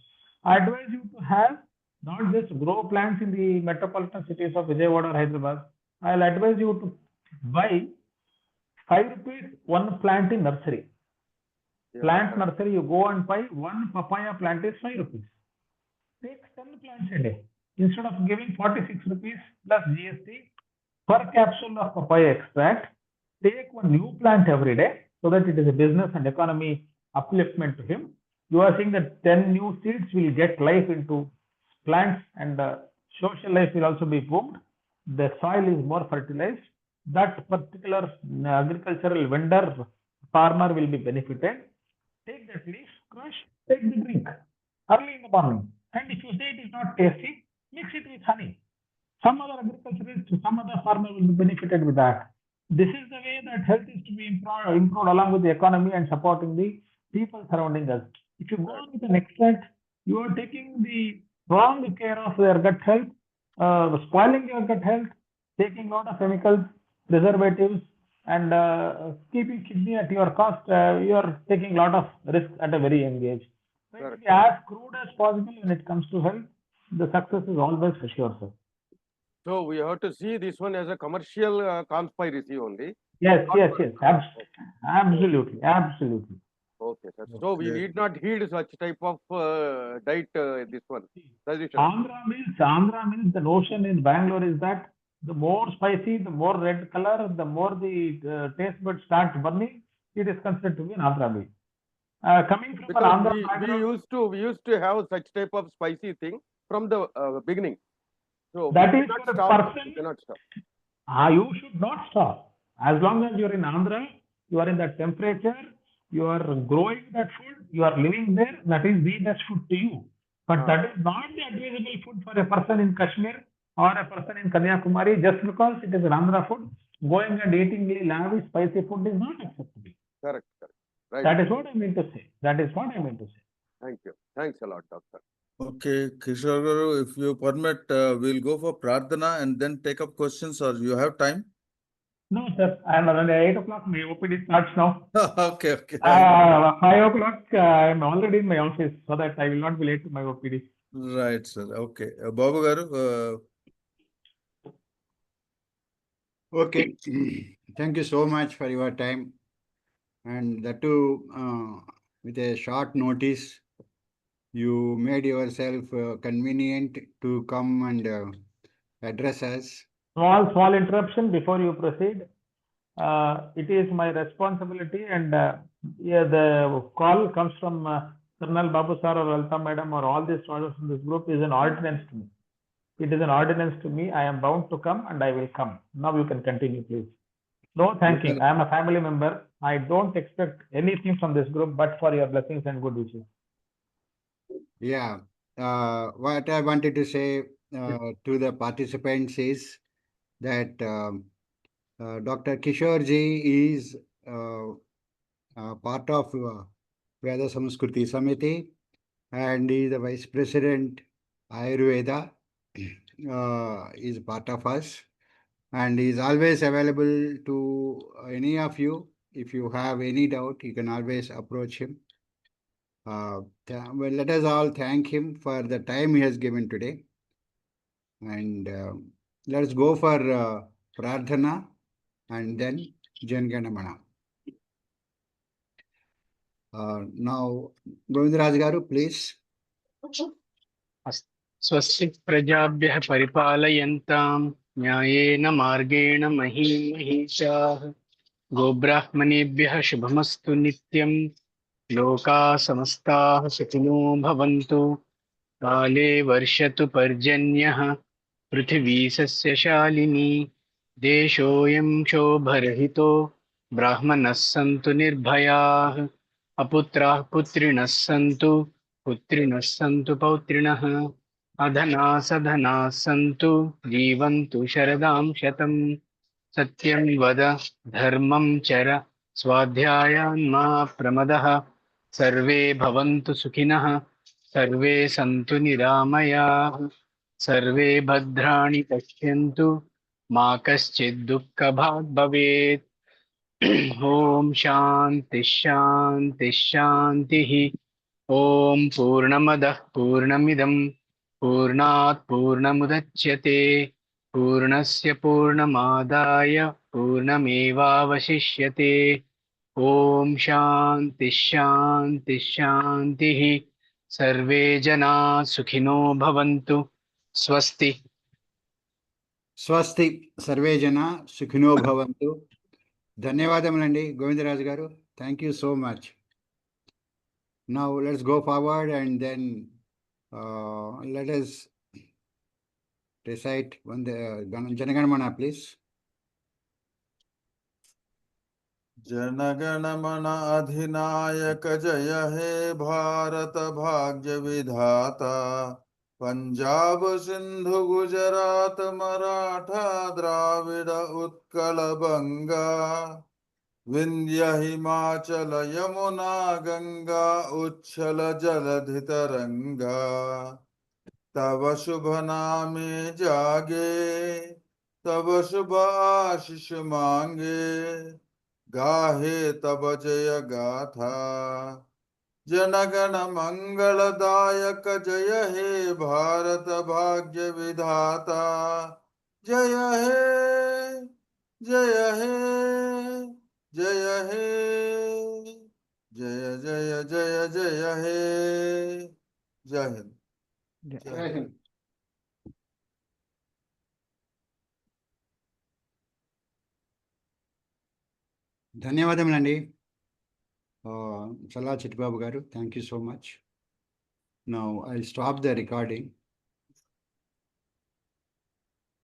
I advise you to have not just grow plants in the metropolitan cities of Vijayawada or Hyderabad. I'll advise you to buy 5 rupees one plant in nursery. Plant nursery, you go and buy one papaya plant is 5 rupees. Take 10 plants a day. instead of giving 46 rupees plus GST per capsule of papaya extract, take one new plant every day so that it is a business and economy upliftment to him. You are seeing that 10 new seeds will get life into plants and social life will also be boomed. The soil is more fertilized. That particular agricultural vendor farmer will be benefited. Take that leaf, crush, take the drink early in the morning. And if you say it is not tasty, mix it with honey. Some other agriculturist, some other farmer will be benefited with that. This is the way that health is to be improved along with the economy and supporting the people surrounding us. If you go on with an extract, you are taking the wrong care of their gut health, spoiling your gut health, taking a lot of chemicals, preservatives, and keeping kidney at your cost. You are taking a lot of risk at a very young age. So it will be as crude as possible when it comes to health. The success is always for sure, sir. So we have to see this one as a commercial conspiracy only. Yes. Absolutely. Okay, sir. So we need not heed such type of diet. This one. Andhra means the notion in Bangalore is that the more spicy, the more red color, the more the taste buds start burning. It is considered to be an Andhra meal. Coming from because an Andhra background, we used to have such type of spicy thing from the beginning. So that we is cannot for a stop. person. We cannot stop. You should not stop. As long as you are in Andhra, you are in that temperature, you are growing that food, you are living there, that is the best food to you. But that is not the advisable food for a person in Kashmir or a person in Kanyakumari just because it is an Andhra food. Going and eating the lavish spicy food is not acceptable. Correct. Right. That is what I mean to say. Thank you. Thanks a lot, doctor. Okay, Kishore Garu, if you permit, we'll go for Pradhana and then take up questions, or you have time? No, sir. I am around 8 o'clock. My OPD starts now. Okay. 5 o'clock, I am already in my office so that I will not be late to my OPD. Right, sir. Okay. Babu Garu, Okay. Thank you so much for your time. And that too, with a short notice, you made yourself convenient to come and address us. Small interruption before you proceed. It is my responsibility, and the call comes from Colonel Babu sir or Alta madam or all these scholars in this group is an ordinance to me. It is an ordinance to me. I am bound to come and I will come. Now you can continue, please. No thanking. I am a family member. I don't expect anything from this group but for your blessings and good wishes. Yeah. What I wanted to say to the participants is that Dr. Kishore ji is part of Veda Samskruti Samiti, and he is the Vice President Ayurveda, is part of us, and he is always available to any of you. If you have any doubt, you can always approach him. Well, let us all thank him for the time he has given today. And let's go for Prarthana and then Janganamana. Now, Govindaraj Garu, please. स्वस्ति प्रजाभ्यः परिपालयन्तां न्यायेन मार्गेण महीं महिषाः गोब्राह्मणेभ्यः शुभमस्तु नित्यं लोकाः समस्ताः सुखिनो भवन्तु काले वर्षतु पर्जन्यः पृथिवी सस्यशालिनी देशोऽयं क्षोभरहितो ब्राह्मणः सन्तु निर्भयाः अपुत्राः पुत्रिणः सन्तु पुत्रिणः सन्तु पौत्रिणः अधना सधनाः सन्तु जीवन्तु शरदां शतम् सत्यं वद धर्मं चर स्वाध्यायान् मा प्रमदः सर्वे भवन्तु सुखिनः सर्वे सन्तु निरामयाः सर्वे भद्राणि पश्यन्तु मा कश्चित् दुःखभाग् भवेत् ॐ शान्तिः ॐ पूर्णमदः पूर्णमिदं पूर्णात् पूर्णमुदच्यते पूर्णस्य पूर्णमादाय पूर्णमेवावशिष्यते ॐ शान्तिः सर्वे जनाः सुखिनो भवन्तु Swasti. స్వస్తి సర్వే జన సుఖినో భవంతు. ధన్యవాదములండి గోవిందరాజు గారు. Thank you so much. Now let's go forward and then let us recite Janaganamana, please. जनगण अधिनायक जय हे भारत भाग्य विधाता पंजाब सिंधु गुजरात मराठा द्राविड उत्कल बंगा विंध्य हिमाचल यमुना गंगा उच्छल जलधि तरंगा तव शुभ नामे जागे तब शुभ आशीष मांगे गाहे तब जय गाथा जनगण मंगलदायक जय हे भारत भाग्य विधाता जय हे जय हे जय हे जय जय जय जय हे जय हिंद జై హింద్. ధన్యవాదములండి చల్లా చిట్టిబాబు గారు. Thank you so much. Now I stop the recording.